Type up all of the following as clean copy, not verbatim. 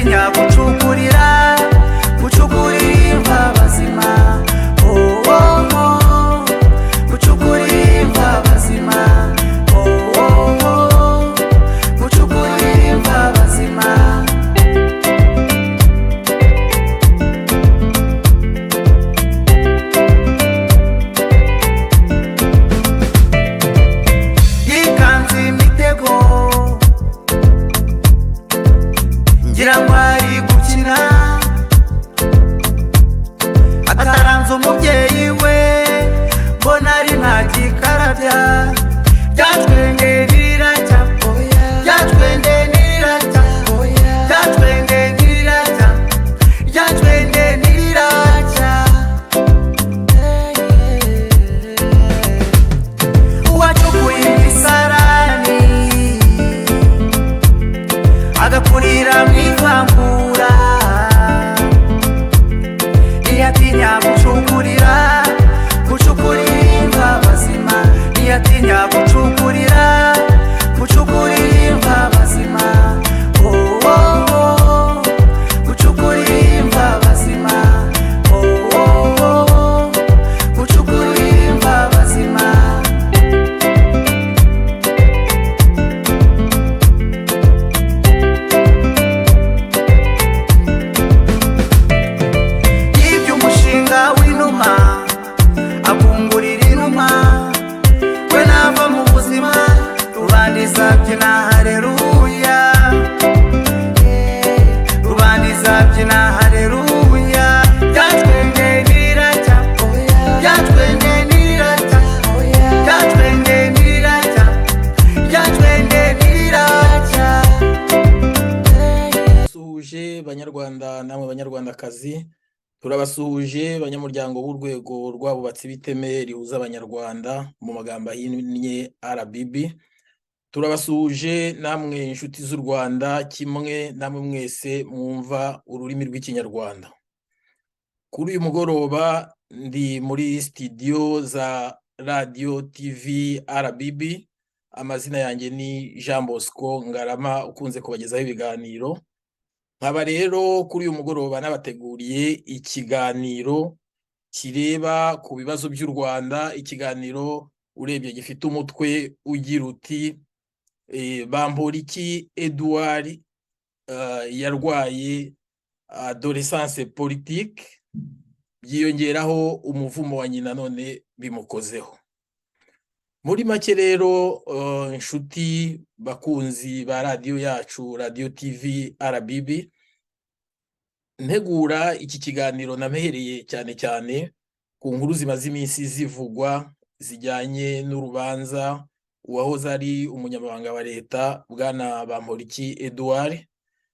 ntiyatinya gucukurira imva bazima. Oh, oh, oh. Gucukurira imva bazima. Oh, oh, oh. Gucukurira imva bazima. Yikanze imitego ngira ngo ari gukina, ataranze umubyeyi we mbona ari nta gikarabya. Ryatwenge niracya, ryatwenge niracya, ryatwenge niracya, ryatwenge niracya. Uwacukuye imisarani agakurira mu ivangura, ntiyatinya gucukurira imva bazima. Ntiyatinya gucukurira imva bazima. Oh, oh, oh. Gucukurira imva bazima. Oh, oh, oh. Gucukurira imva bazima. Yibye umushinga w'inuma akungurira inuma, we nava mu buzima rubandiza byina haleluya. Rubandiza byina haleluya. Ryatwenge niracya, ryatwenge niracya, ryatwenge niracya, ryatwenge niracya. Suhuje banyarwanda namwe banyarwandakazi, turabasuhuje banyamuryango b'urwego rw'abubatsi b'iteme rihuza abanyarwanda mu magambo ahinnye RBB. Turabasuhuje namwe inshuti z'u Rwanda, kimwe namwe mwese mwumva ururimi rw'ikinyarwanda. Kuri uyu mugoroba ndi muri studio za Radio TV RBB. Amazina yanjye ni Jean Bosco Ngarama ukunze kubagezaho ibiganiro. Nkaba rero kuri uyu mugoroba nabateguriye ikiganiro kireba ku bibazo by'u Rwanda. Ikiganiro urebye gifite umutwe ugira uti Bamporiki Edouard yarwaye adolescence politique, byiyongeraho umuvumo wa nyina none bimukozeho. Muri make rero inshuti bakunzi ba radio yacu Radio TV RBB, ntegura iki kiganiro namehereye cyane cyane ku nkuru zimaze iminsi zivugwa zijyanye n'urubanza uwahoze ari umunyamabanga wa leta bwana Bamporiki Edouard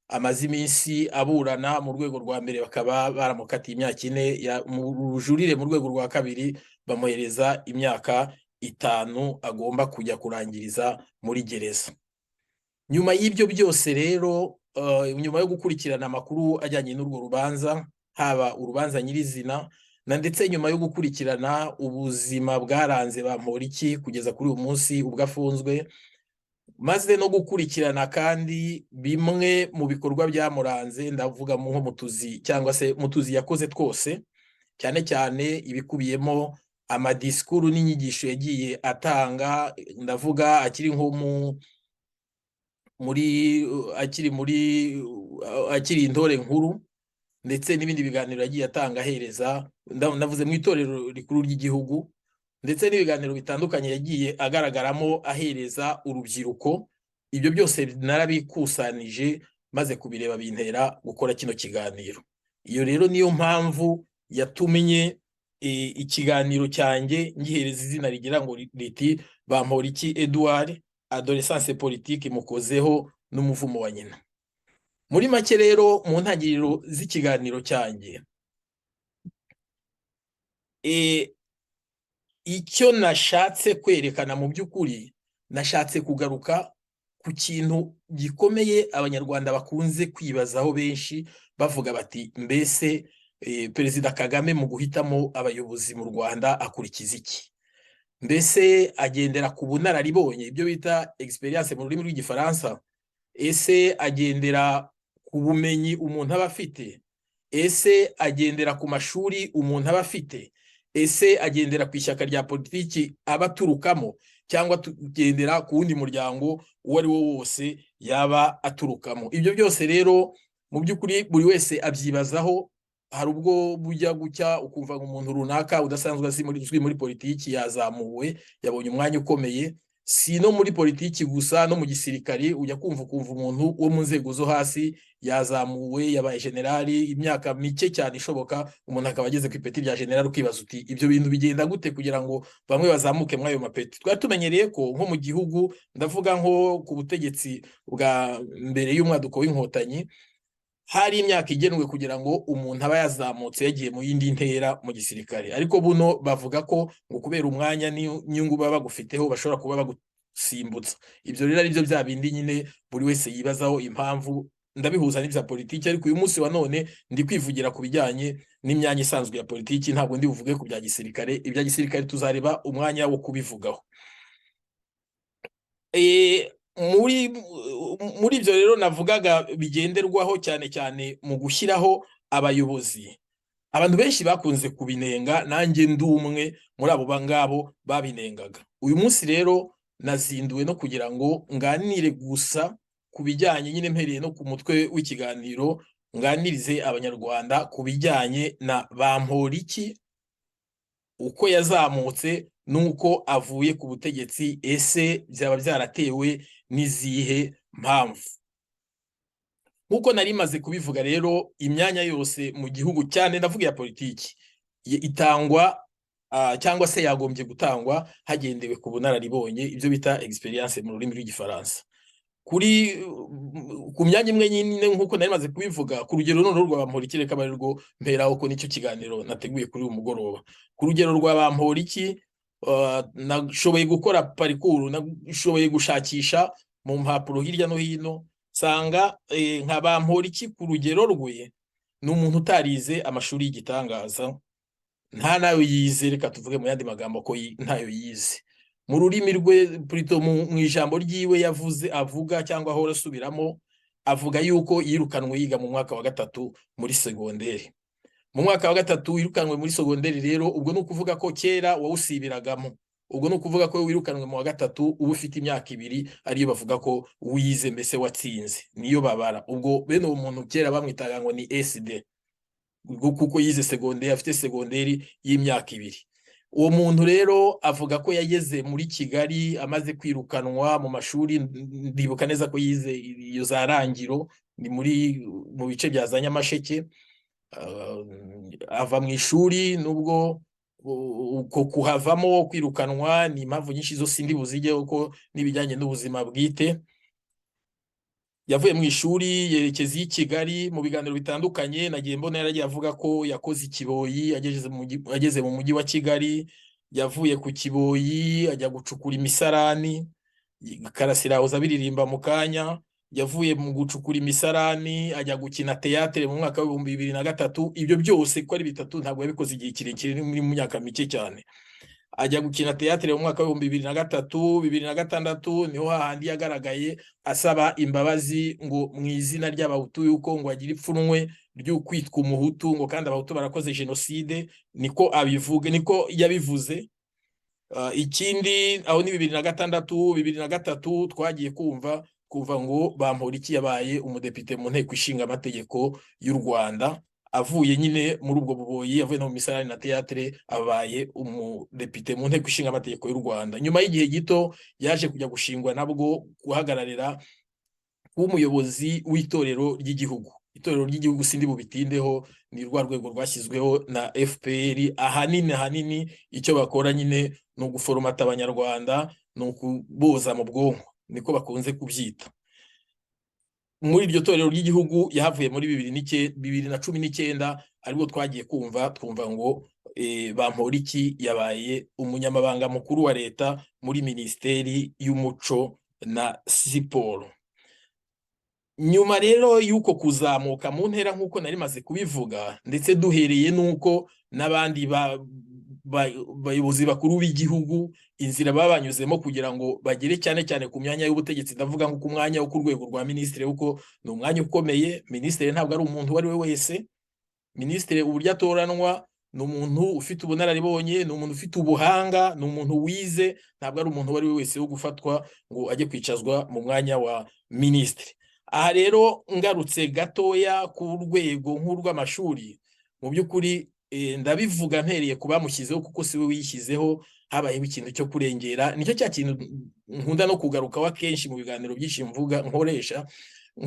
amaze iminsi aburana. Mu rwego rwa mbere bakaba baramukatiye imyaka 4, mu rujurire mu rwego rwa kabiri bamuhereza imyaka 5 agomba kujya kurangiriza muri gereza. Nyuma y'ibyo byose rero, nyuma yo gukurikirana amakuru ajyanye n'urwo rubanza, haba urubanza nyirizina na ndetse nyuma yo gukurikirana ubuzima bwaranze Bamporiki kugeza kuri uyu munsi ubwo afunzwe, maze no gukurikirana kandi bimwe mu bikorwa byamuranze, ndavuga nko mutuzi cyangwa se mutuzi yakoze twose, cyane cyane ibikubiyemo amadisikuru n'inyigisho yagiye atanga, ndavuga akiri nko akiri intore nkuru, ndetse n'ibindi biganiro yagiye atanga ahereza, ndavuze mu itorero rikuru ry'igihugu, ndetse n'ibiganiro bitandukanye yagiye agaragaramo ahereza urubyiruko. Ibyo byose narabikusanije maze kubireba bintera gukora kino kiganiro. Iyo rero niyo mpamvu yatumye ikiganiro cyanjye ngihereza izina rigira ngo riti Bamporiki Edouard adolescence politique imukozeho n'umuvumo wa nyina. Muri make rero mu ntangiriro z'ikiganiro cyanjye, icyo nashatse kwerekana mu by'ukuri, nashatse kugaruka ku kintu gikomeye abanyarwanda bakunze kwibazaho benshi bavuga bati mbese Perezida Kagame mu guhitamo abayobozi mu Rwanda akurikiza iki? Mbese agendera ku bunararibonye, ibyo bita experience mu rurimi rw'igifaransa? Ese agendera ku bumenyi umuntu aba afite, ese agendera ku mashuri umuntu aba afite, ese agendera ku ishyaka rya politiki aba aturukamo, cyangwa tugendera ku wundi muryango uwo ari wo wose yaba aturukamo. Ibyo byose rero mu by'ukuri buri wese abyibazaho. Hari ubwo bujya gucya ukumva ngo umuntu runaka udasanzwe azwi muri politiki yazamuwe, yabonye umwanya ukomeye. Si no muri politiki gusa, no mu gisirikari ujya kumva umuntu wo mu nzego zo hasi yazamuwe, yabaye generali, imyaka mike cyane ishoboka umuntu akaba ageze ku ipeti rya generali, ukibaza uti ibyo bintu bigenda gute kugira ngo bamwe bazamuke muri ayo mapeti? Twari tumenyereye ko nko mu gihugu, ndavuga nko ku butegetsi bwa mbere y'umwaduko w'inkotanyi, hari imyaka igenwe kugira ngo umuntu aba yazamutse yagiye mu yindi ntera mu gisirikare, ariko buno bavuga ko ngo kubera umwanya n'inyungu baba bagufiteho bashobora kuba bagusimbutsa. Ibyo rero ari byo bya bindi nyine buri wese yibazaho impamvu. Ndabihuza n'ibya politiki, ariko uyu munsi wa none ndi kwivugira ku bijyanye n'imyanya isanzwe ya politiki, ntabwo ndi buvuge ku bya gisirikare. Ibya gisirikare tuzareba umwanya wo kubivugaho. Muri ibyo rero navugaga bigenderwaho cyane cyane mu gushyiraho abayobozi, abantu benshi bakunze kubinenga, nanjye ndi umwe muri abo ngabo babinengaga. Uyu munsi rero nazinduwe no kugira ngo nganire gusa ku bijyanye, nyine mpereye no ku mutwe w'ikiganiro, nganirize abanyarwanda ku bijyanye na Bamporiki, uko yazamutse nuko avuye ku butegetsi, ese byaba byaratewe n'izihe mpamvu. Nkuko nari maze kubivuga rero, imyanya yose mu gihugu, cyane ndavuga ya politiki, itangwa cyangwa se yagombye gutangwa hagendewe ku bunararibonye, ibyo bita experience mu rurimi rw'igifaransa. Ku myanya imwe nyine nkuko nari maze kubivuga, ku rugero none rwa Bamporiki, reka bari rwo mperaho ko nicyo kiganiro nateguye kuri uyu mugoroba. Ku rugero rwa Bamporiki, nashoboye gukora parikuru, nashoboye gushakisha mu mpapuro hirya no hino, sanga nka Bamporiki ku rugero rwe ni umuntu utarize amashuri y'igitangaza, nta nayo yize, reka tuvuge mu yandi magambo ko ntayo yize. Mu rurimi rwe plutôt mu ijambo ryiwe avuga cyangwa ahora asubiramo, avuga yuko yirukanwe yiga mu mwaka wa 3 muri segonderi. Mu mwaka wa 3 wirukanwe muri segonderi rero, ubwo ni ukuvuga ko kera wawusibiragamo, ubwo ni ukuvuga ko wirukanwe mu wa 3 uba ufite imyaka 2, ariyo bavuga ko wize, mbese watsinze, niyo babara. Ubwo bene uwo muntu kera bamwitaga ngo ni SD, kuko yize segonderi, afite segonderi y'imyaka 2. Uwo muntu rero avuga ko yageze muri Kigali amaze kwirukanwa mu mashuri, ndibuka neza ko yize iyo za Rangiro, ni mu bice bya za Nyamasheke. Ava mu ishuri, nubwo uko kuhavamo kwirukanwa ni impamvu nyinshi zo sindi buzige uko nibijyanye n'ubuzima bwite. Yavuye mu ishuri yerekeza i Kigali. Mu biganiro bitandukanye nagiye mbona yaragiye avuga ko yakoze Kiboyi, ageze mu mujyi wa Kigali, yavuye ku Kiboyi ajya gucukura imisarani, Karasira hoza biririmba mu kanya. Yavuye mu gucukura imisarani ajya gukina teatre mu mwaka wa 2003. Ibyo byose ko ari bitatu ntabwo yabikoze igihe kirekire, muri mu myaka mike cyane. Ajya gukina teatre mu mwaka wa 2003. 2006 niho hahandi yagaragaye asaba imbabazi ngo mu izina ry'abahutu yuko ngo agira ipfunwe ryo kwitwa umuhutu, ngo kandi abahutu barakoze genocide, niko abivuga, niko yabivuze. Ikindi aho ni 2006 twagiye kuva ngo Bamporiki yabaye umudepite mu nteko ishinga amategeko y'u Rwanda, avuye nyine muri ubwo buboyi, avuye no mu misarani na teatre, abaye umudepite mu nteko ishinga amategeko y'u Rwanda. Nyuma y'igihe gito yaje kujya gushingwa nabwo guhagararira umuyobozi w'itorero ry'igihugu. Itorero ry'igihugu sindi bubitindeho, ni rwa rwego rwashyizweho na FPR. Ahanini icyo bakora nyine ni uguforomata abanyarwanda, ni ukuboza mu bwonko, niko bakunze kubyita. Muri iryo torero ry'igihugu yahavuye muri 2019, aribwo twagiye twumva ngo Bamporiki yabaye umunyamabanga mukuru wa leta muri Minisiteri y'Umuco na Siporo. Nyuma rero yuko kuzamuka mu ntera nkuko nari maze kubivuga, ndetse duhereye nuko n'abandi bayobozi bakuru b'igihugu inzira baba banyuzemo kugira ngo bagere cyane cyane ku myanya y'ubutegetsi. Ndavuga nko ku mwanya wo ku rwego rwa minisitiri, kuko ni umwanya ukomeye. Minisitiri ntabwo ari umuntu uwo ari we wese. Minisitiri uburyo atoranwa ni umuntu ufite ubunararibonye, ni umuntu ufite ubuhanga, ni umuntu wize, ntabwo ari umuntu uwo ari we wese wo gufatwa ngo ajye kwicazwa mu mwanya wa minisitiri. Aha rero ngarutse gatoya ku rwego nk'urw'amashuri, mu by'ukuri ndabivuga mpereye ku bamushyizeho kuko si we wishyizeho. Habayeho ikintu cyo kurengera, nicyo cya kintu nkunda no kugarukaho akenshi mu biganiro byinshi mvuga nkoresha,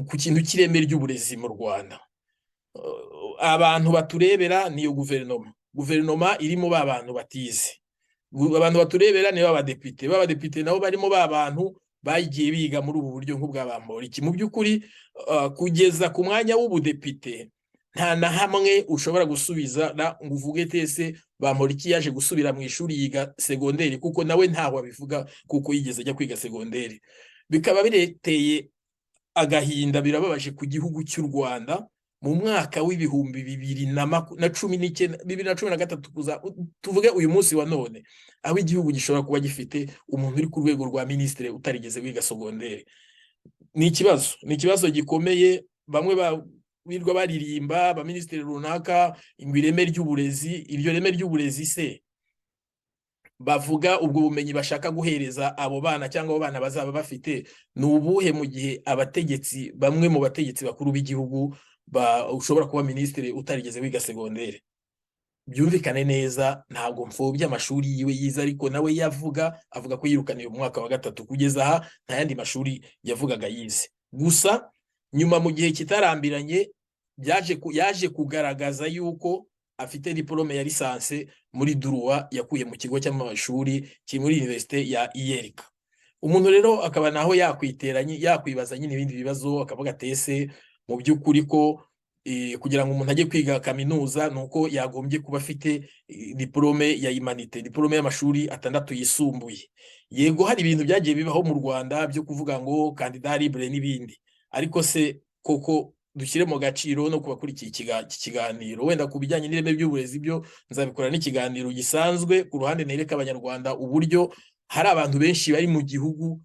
ku kintu cy'ireme ry'uburezi mu Rwanda. Abantu baturebera niyo guverinoma irimo ba bantu batize. Abantu baturebera niyo abadepite nabo barimo ba bantu bagiye biga muri ubu buryo nk'ubwa Bamporiki. Mu by'ukuri kugeza ku mwanya w'ubudepite nta na hamwe ushobora gusubiza ngo uvuge tese Bamporiki yaje gusubira mu ishuri yiga segonderi, kuko nawe ntaho abivuga kuko yigeze ajya kwiga segonderi. Bikaba bireteye agahinda, birababaje ku gihugu cy'u Rwanda mu mwaka w'ibihumbi 2013 kuza tuvuge uyu munsi wa none, aho igihugu gishobora kuba gifite umuntu uri ku rwego rwa minisitiri utarigeze wiga segonderi. Ni ikibazo gikomeye. Bamwe birwa baririmba abaminisitiri runaka ngo ireme ry'uburezi. Iryo reme ry'uburezi se bavuga ubwo bumenyi bashaka guhereza abo bana cyangwa abo bana bazaba bafite ni ubuhe, mu gihe abategetsi, bamwe mu bategetsi bakuru b'igihugu ushobora kuba minisitiri utarigeze wiga segonderi? Byumvikane neza, ntabwo mfobya amashuri yiwe yize, ariko nawe avuga ko yirukaniye mu mwaka wa 3. Kugeza aha nta yandi mashuri yavugaga yize. Gusa nyuma mu gihe kitarambiranye yaje kugaragaza yuko afite diplome ya lisanse muri droit yakuye mu kigo cy'amashuri kiri muri universite ya IERK. Umuntu rero akaba naho yakwibaza nyine ibindi bibazo, akavuga tese mu by'ukuri ko kugira ngo umuntu ajye kwiga kaminuza nuko yagombye kuba afite diplome ya humanité, diplome y'amashuri 6 yisumbuye. Yego hari ibintu byagiye bibaho mu Rwanda byo kuvuga ngo candidat libre n'ibindi, ariko se koko dushyire mu gaciro no kubakurikiye ikiganiro, wenda ku bijyanye n'ireme by'uburezi byo nzabikora n'ikiganiro gisanzwe ku ruhande nereka abanyarwanda uburyo hari abantu benshi bari mu gihugu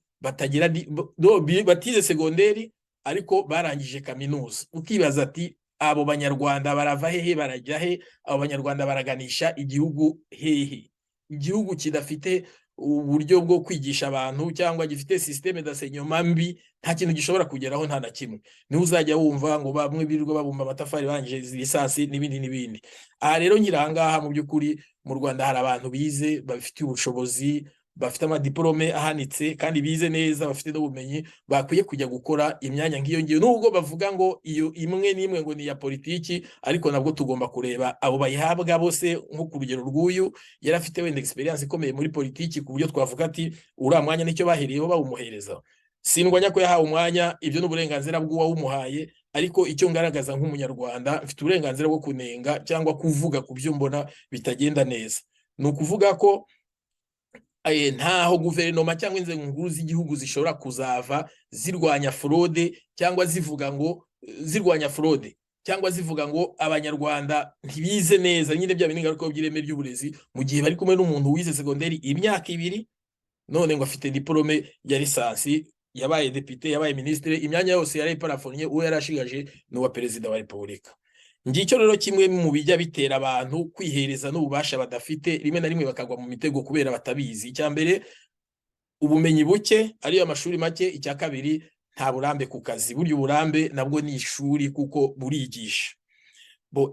batize segonderi ariko barangije kaminuza. Ukibaza ati abo banyarwanda barava hehe, barajya he? Abo banyarwanda baraganisha igihugu hehe? Igihugu kidafite uburyo bwo kwigisha abantu cyangwa gifite systeme d'enseignement mbi, nta kintu gishobora kugeraho, nta na kimwe. Ni uzajya wumva ngo bamwe birirwa babumba amatafari barangije lisansi n'ibindi. Aha rero nyirangaha mu by'ukuri mu Rwanda hari abantu bize, bafite ubushobozi, bafite amadiplome ahanitse kandi bize neza, bafite n'ubumenyi, bakwiye kujya gukora imyanya nk'iyo ngiyo. Nubwo bavuga ngo iyo imwe n'imwe ngo ni ya politiki, ariko nabwo tugomba kureba abo bayihabwa bose. Nko ku rugero rw'uyu yari afite wenda experience ikomeye muri politiki, ku buryo twavuga ati uriya mwanya nicyo bahereyeho bawumuhereza. Sindwanya ko yahawe umwanya, ibyo n'uburenganzira bw'uwawumuhaye, ariko icyo ngaragaza nk'umunyarwanda, mfite uburenganzira bwo kunenga cyangwa kuvuga ku byo mbona bitagenda neza. Ni ukuvuga ko ntaho guverinoma cyangwa inzego nkuru z'igihugu zishobora kuzava zirwanya fraude cyangwa zivuga ngo abanyarwanda ntibize neza, nyine bya bingaruka by'ireme ry'uburezi, mu gihe bari kumwe n'umuntu wize segonderi imyaka 2 none ngo afite diplome ya lisansi, yabaye depite, yabaye ministre, imyanya yose yari parafonye, uwo yarashigaje ni wa perezida wa repubulika. Ngicyo rero kimwe mu bijya bitera abantu kwihereza n'ububasha badafite, rimwe na rimwe bakagwa mu mitego kubera batabizi. Icya mbere ubumenyi buke, ariyo amashuri make. Icya kabiri nta burambe ku kazi, burya uburambe nabwo ni ishuri kuko burigisha.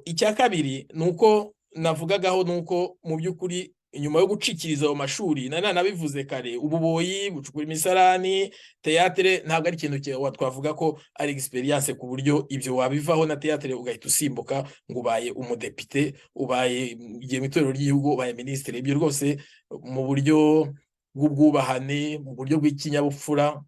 Icya kabiri nuko navugagaho nuko mu by'ukuri inyuma yo gucikiriza ayo mashuri, nabivuze kare, ububoyi, gucukura imisarani, teatre, ntabwo ari ikintu twavuga ko ari experience ku buryo ibyo wabivaho na teatre ugahita usimbuka ngo ubaye umudepite, ubaye igihe mu itorero ry'igihugu, ubaye minisitiri. Ibyo rwose mu buryo bw'ubwubahane, mu buryo bw'ikinyabupfura,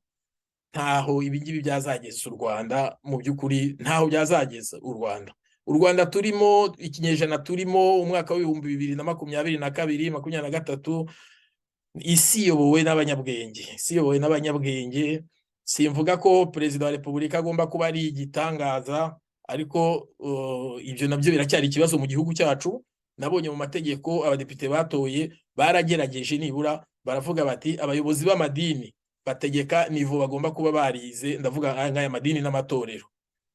ntaho ibingibi byazageza u Rwanda. Mu by'ukuri ntaho byazageza u Rwanda. U Rwanda turimo, ikinyejana turimo, umwaka w'ibihumbi 2022-2023, isi iyobowe n'abanyabwenge. Simvuga ko perezida wa repubulika agomba kuba ari igitangaza, ariko ibyo nabyo biracyari ikibazo mu gihugu cyacu. nabonye mu mategeko abadepite batoye baragerageje nibura baravuga bati abayobozi b'amadini bategeka nivo bagomba kuba barize, ndavuga nk'aya madini n'amatorero.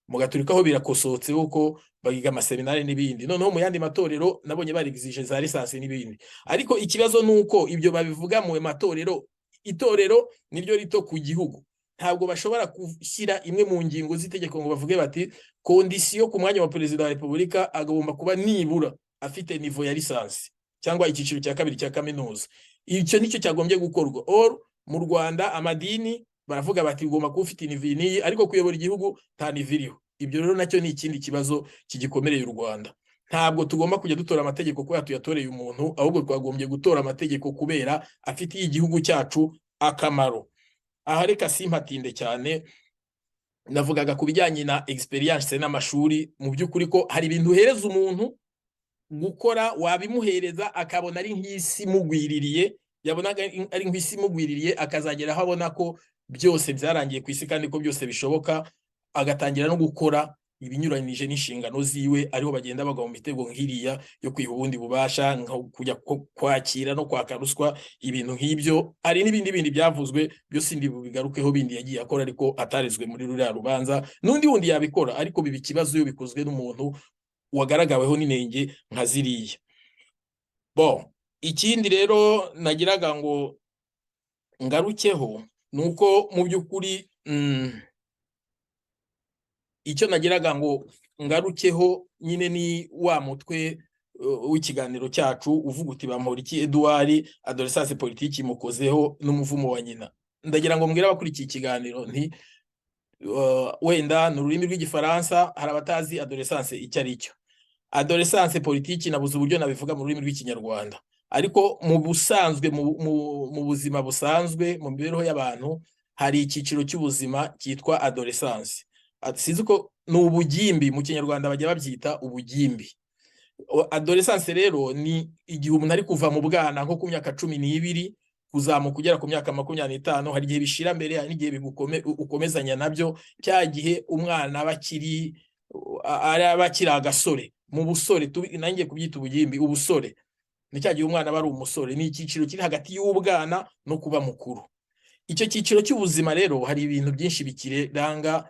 Mu Gaturika ho birakosotse uko bagiga amaseminari n'ibindi, noneho mu yandi matorero nabonye barigizije za lisansi n'ibindi. Ariko ikibazo nuko ibyo babivuga mu matorero, itorero niryo rito ku gihugu, ntabwo bashobora gushyira imwe mu ngingo z'itegeko ngo bavuge bati kondisiyo ku mwanya wa perezida wa repubulika agomba kuba nibura afite nivo ya lisansi cyangwa icyiciro cya kabiri cya kaminuza. Icyo nicyo cyagombye gukorwa. Or mu Rwanda amadini baravuga bati ugomba kuba ufite nivo niyi, ariko kuyobora igihugu nta nivo iriho. Ibyo rero nacyo ni ikindi kibazo kigikomereye u Rwanda. Ntabwo tugomba kujya dutora amategeko kubera tuyatoreye umuntu, ahubwo twagombye gutora amategeko kubera afitiye igihugu cyacu akamaro. Aha reka simpatinde cyane, navugaga ku bijyanye na experience n'amashuri. Mu by'ukuri ko hari ibintu uhereza umuntu gukora wabimuhereza akabona ari nk'isi mugwiririye, yabonaga ari nk'isi mugwiririye akazagera aho abona ko byose byarangiye ku isi kandi ko byose bishoboka, agatangira no gukora ibinyuranije n'inshingano ziwe, ariho bagenda bagwa mu mitego nk'iriya yo kwiha ubundi bubasha, nko kujya kwakira no kwaka ruswa, ibintu nk'ibyo. Hari n'ibindi bindi byavuzwe byose ndi bubigarukeho bindi yagiye akora ariko atarezwe muri ruriya rubanza, n'undi wundi yabikora, ariko biba ikibazo iyo bikozwe n'umuntu wagaragaweho n'inenge nka ziriya. Bon, ikindi rero nagiraga ngo ngarukeho nuko mu by'ukuri icyo nagiraga ngo ngarukeho nyine ni wa mutwe w'ikiganiro cyacu uvuga uti Bamporiki Edouard adolescence politique mukozeho n'umuvumo wa nyina. Ndagira ngo mbwira abakurikiye ikiganiro nti wenda ni ururimi rw'igifaransa, hari abatazi adolescence icyo ari cyo. Adolescence politique nabuze uburyo nabivuga mu rurimi rw'ikinyarwanda, ariko mu busanzwe mu buzima busanzwe mu mibereho y'abantu hari icyiciro cy'ubuzima cyitwa adolescence. Sizi ko ni ubugimbi, mu kinyarwanda bajya babyita ubugimbi. Adolescence rero ni igihe umuntu ari kuva mu bwana nko ku myaka 12 kuzamuka kugera ku myaka 25. Hari igihe bishira mbere, hari n'igihe ukomezanya nabyo, cya gihe umwana bakiri agasore. Mu busore nanjye kubyita ubugimbi, ubusore ni cya gihe umwana bari umusore, ni icyiciro kiri hagati y'ubwana no kuba mukuru. Icyo cyiciro cy'ubuzima rero hari ibintu byinshi bikiranga.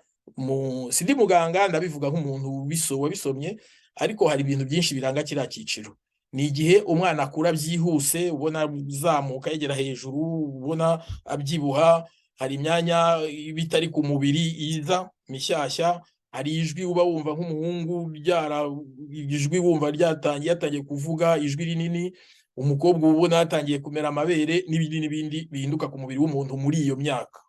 Sindi muganga ndabivuga nk'umuntu wabisomye, ariko hari ibintu byinshi biranga kiriya cyiciro. Ni igihe umwana akura byihuse, ubona uzamuka yegera hejuru, ubona abyibuha, hari imyanya bitari ku mubiri iza mishyashya, hari ijwi uba wumva nk'umuhungu, ijwi wumva yatangiye kuvuga ijwi rinini, umukobwa ubona yatangiye kumera amabere, n'ibindi bihinduka ku mubiri w'umuntu muri iyo myaka.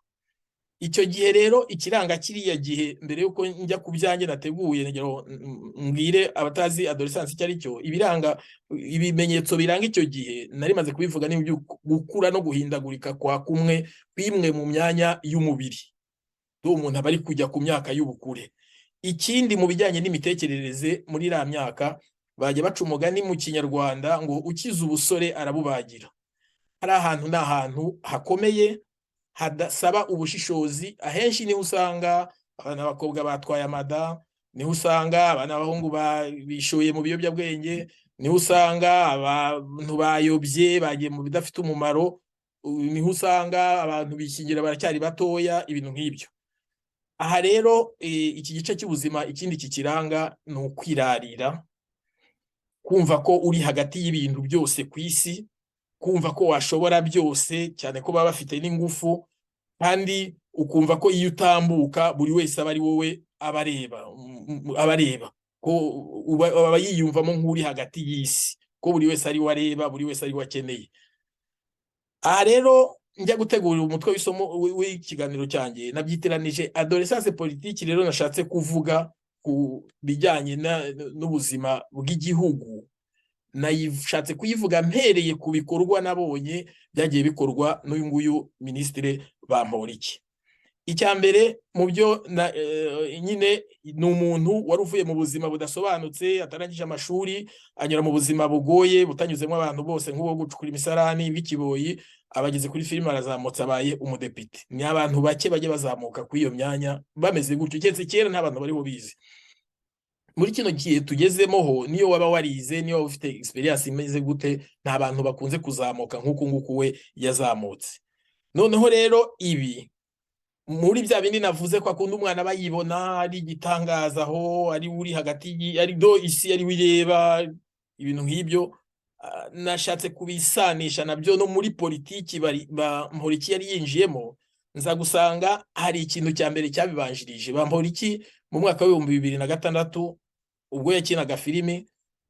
Icyo gihe rero ikiranga kiriya gihe, mbere yuko njya ku byanjye nateguye ngero mbwire abatazi adolescence icyo ari cyo, ibimenyetso biranga icyo gihe nari maze kubivuga, ni gukura no guhindagurika kwa kwimwe mu myanya y'umubiri. Umuntu aba ari kujya ku myaka y'ubukure. Ikindi mu bijyanye n'imitekerereze muri iriya myaka bajya baca umugani mu kinyarwanda ngo ukize ubusore arabubagira. Hari ahantu n'ahantu hakomeye hadasaba ubushishozi. Ahenshi niho usanga abana b'abakobwa batwaye amada, niho usanga abana b'abahungu bishoye mu biyobyabwenge, niho usanga abantu bayobye bagiye mu bidafite umumaro, niho usanga abantu bishingira baracyari batoya, ibintu nk'ibyo. Aha rero iki gice cy'ubuzima ikindi kikiranga ni ukwirarira, kumva ko uri hagati y'ibintu byose ku isi, kumva ko washobora byose, cyane ko baba bafite n'ingufu, kandi ukumva ko iyo utambuka buri wese aba ari wowe abareba, ko aba yiyumvamo nk'uri hagati y'isi, ko buri wese ari we areba, buri wese ari we akeneye. Aha rero njya gutegura umutwe w'ikiganiro cyanjye nabyiteranije adolescence politique. Rero nashatse kuvuga ku bijyanye n'ubuzima bw'igihugu, nayishatse kuyivuga mpereye ku bikorwa nabonye byagiye bikorwa n'uyu nguyu Minisitiri Bamporiki. Icya mbere mu byo nyine ni umuntu wari uvuye mu buzima budasobanutse, atarangije amashuri, anyura mu buzima bugoye butanyuzemo abantu bose, nk'uwo gucukura imisarani bw'ikiboyi, abageze kuri filime arazamutse abaye umudepite. Ni abantu bake bajye bazamuka kuri iyo myanya bameze gutyo, cyetse kera nta bantu bariho bizi. muri kino gihe tugezemoho, niyo waba warize, niyo waba ufite experience imeze gute, nta bantu bakunze kuzamuka nk'uku nguku we yazamutse. Noneho rero ibi muri bya bindi navuze ko akunda umwana bayibona ari igitangaza aho ari uri hagati ari do isi ari wireba ibintu nk'ibyo, nashatse kubisanisha nabyo no muri politiki Bamporiki yari yinjiyemo. Nza gusanga hari ikintu cya mbere cyabibanjirije. Bamporiki mu mwaka wa 2006 ubwo yakinaga filimi,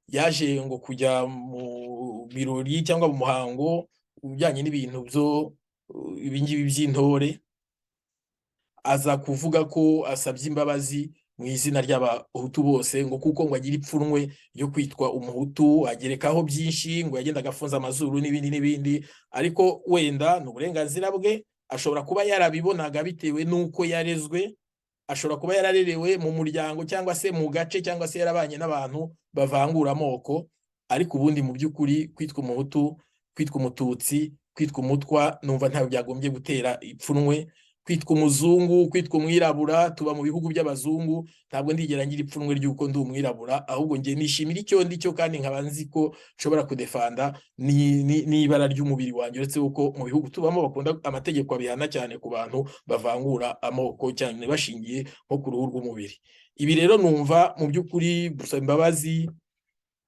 yaje ngo kujya mu birori cyangwa mu muhango ujyanye n'ibintu byo ibingibi by'intore, aza kuvuga ko asabye imbabazi mu izina ry'abahutu bose, ngo kuko ngo agira ipfunwe yo kwitwa umuhutu, agerekaho byinshi ngo yagendaga afunze amazuru n'ibindi, ariko wenda n'uburenganzira bwe, ashobora kuba yarabibonaga bitewe n'uko yarezwe, ashobora kuba yararerewe mu muryango cyangwa se mu gace cyangwa se yarabanye n'abantu bavangura amoko, ariko ubundi mu by'ukuri kwitwa umuhutu, kwitwa umututsi, kwitwa umutwa, numva ntawe byagombye gutera ipfunwe. Kwitwa umuzungu, kwitwa umwirabura, tuba mu bihugu by'abazungu, ntabwo ndigera ngira ipfunwe ry'uko ndi umwirabura, ahubwo ngiye nishimira icyo ndi cyo, kandi nkaba nzi ko nshobora kudefanda n'ibara ry'umubiri wanjye, uretse uko mu bihugu tubamo bakunda amategeko abihana cyane ku bantu bavangura amoko cyane bashingiye nko ku ruhu rw'umubiri. Ibi rero numva mu by'ukuri gusaba imbabazi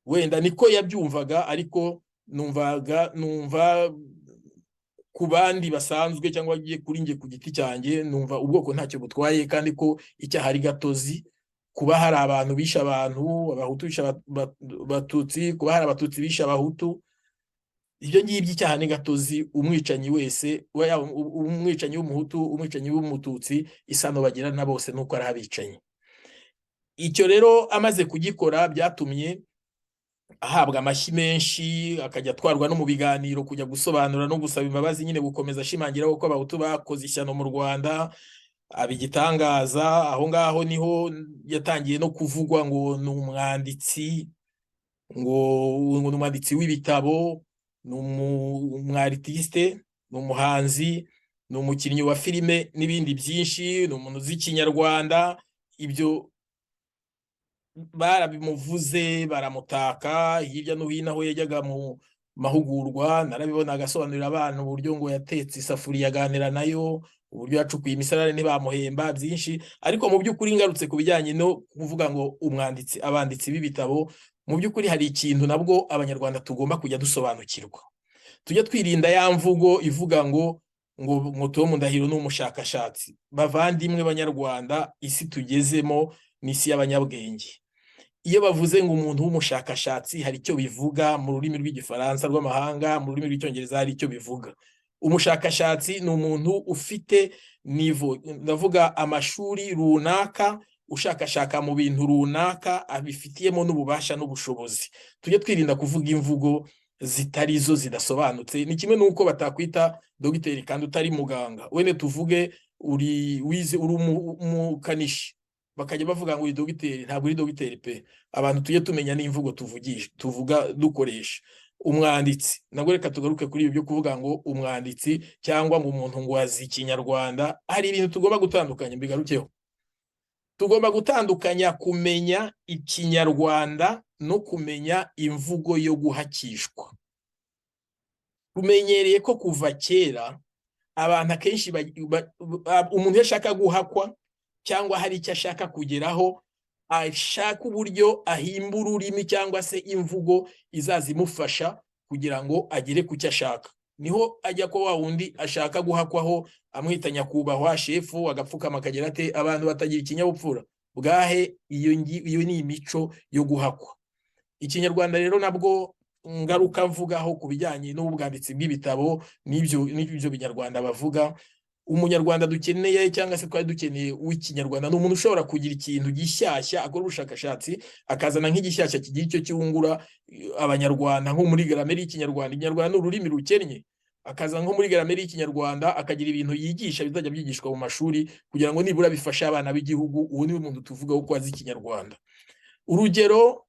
wenda niko yabyumvaga, ariko numva ku bandi basanzwe cyangwa agiye kuri nge ku giti cyanjye, numva ubwoko ntacyo butwaye, kandi ko icyaha ari gatozi. Kuba hari abantu bisha abantu, abahutu bisha abatutsi, kuba hari abatutsi bisha abahutu, ibyo ngibyo icyaha ni gatozi. Umwicanyi wese, umwicanyi w'umuhutu, umwicanyi w'umututsi, isano bagira na bose nuko ari abicanyi. Icyo rero amaze kugikora byatumye ahabwa amashyi menshi, akajya atwarwa no mu biganiro kujya gusobanura no gusaba imbabazi, nyine gukomeza ashimangira ko abahutu bakoze ishyano mu Rwanda, abigitangaza. Aho ngaho niho yatangiye no kuvugwa ngo ni umwanditsi, ngo ni umwanditsi w'ibitabo, ni umwaritiste, ni umuhanzi, ni umukinnyi wa filime n'ibindi byinshi, ni umuntu uzi Ikinyarwanda. Ibyo barabimuvuze, baramutaka hirya no hino aho yajyaga mu mahugurwa, narabibona agasobanurira abana uburyo ngo yatetse isafuriya aganira nayo, uburyo yacukuye imisarane ntibamuhemba byinshi. Ariko mu by'ukuri ngarutse ku bijyanye no kuvuga ngo abanditsi b'ibitabo, mu by'ukuri hari ikintu nabwo abanyarwanda tugomba kujya dusobanukirwa. Tujya twirinda ya mvugo ivuga ngo Tom Ndahiro ni umushakashatsi. Bavandimwe banyarwanda, isi tugezemo ni isi y'abanyabwenge. Iyo bavuze ngo umuntu w'umushakashatsi, hari icyo bivuga mu rurimi rw'igifaransa rw'amahanga, mu rurimi rw'icyongereza hari icyo bivuga. Umushakashatsi ni umuntu ufite nivo, ndavuga amashuri runaka, ushakashaka mu bintu runaka, abifitiyemo n'ububasha n'ubushobozi. Tujye twirinda kuvuga imvugo zitari zo, zidasobanutse. Ni kimwe n'uko batakwita dogiteri kandi utari muganga. Wene tuvuge uri umukanishi, bakajya bavuga ngo uri dogiteri, ntabwo uri dogiteri pe. Abantu tujye tumenya n'imvugo tuvuga dukoresha. Umwanditsi, nabwo reka tugaruke kuri ibyo kuvuga ngo umwanditsi cyangwa ngo umuntu ngo azi Ikinyarwanda. Hari ibintu tugomba gutandukanya, mbigarukeho. Tugomba gutandukanya kumenya Ikinyarwanda no kumenya imvugo yo guhakishwa. Tumenyereye ko kuva kera abantu akenshi umuntu yashaka guhakwa cyangwa hari icyo ashaka kugeraho, ashaka uburyo ahimba ururimi cyangwa se imvugo izazimufasha kugira ngo agere ku cyo ashaka. Niho ajya ko wa wundi ashaka guhakwaho amwita nyakubahwa, shefu, agapfukama akagira ate, abantu batagira ikinyabupfura bwahe. Iyo ni imico yo guhakwa. Ikinyarwanda rero nabwo ngaruka mvugaho ku bijyanye n'ubwanditsi bw'ibitabo n'ibyo binyarwanda bavuga. Umunyarwanda dukeneye cyangwa se twari dukeneye w'ikinyarwanda ni umuntu ushobora kugira ikintu gishyashya, akora ubushakashatsi akazana nk'igishyashya kigira icyo cyungura abanyarwanda, nko muri grammaire y'Ikinyarwanda. Ikinyarwanda ni ururimi rukennye, akaza nko muri grammaire y'Ikinyarwanda akagira ibintu yigisha bizajya byigishwa mu mashuri kugira ngo nibura bifashe abana b'igihugu. Uwo ni umuntu tuvuga ko azi Ikinyarwanda. Urugero,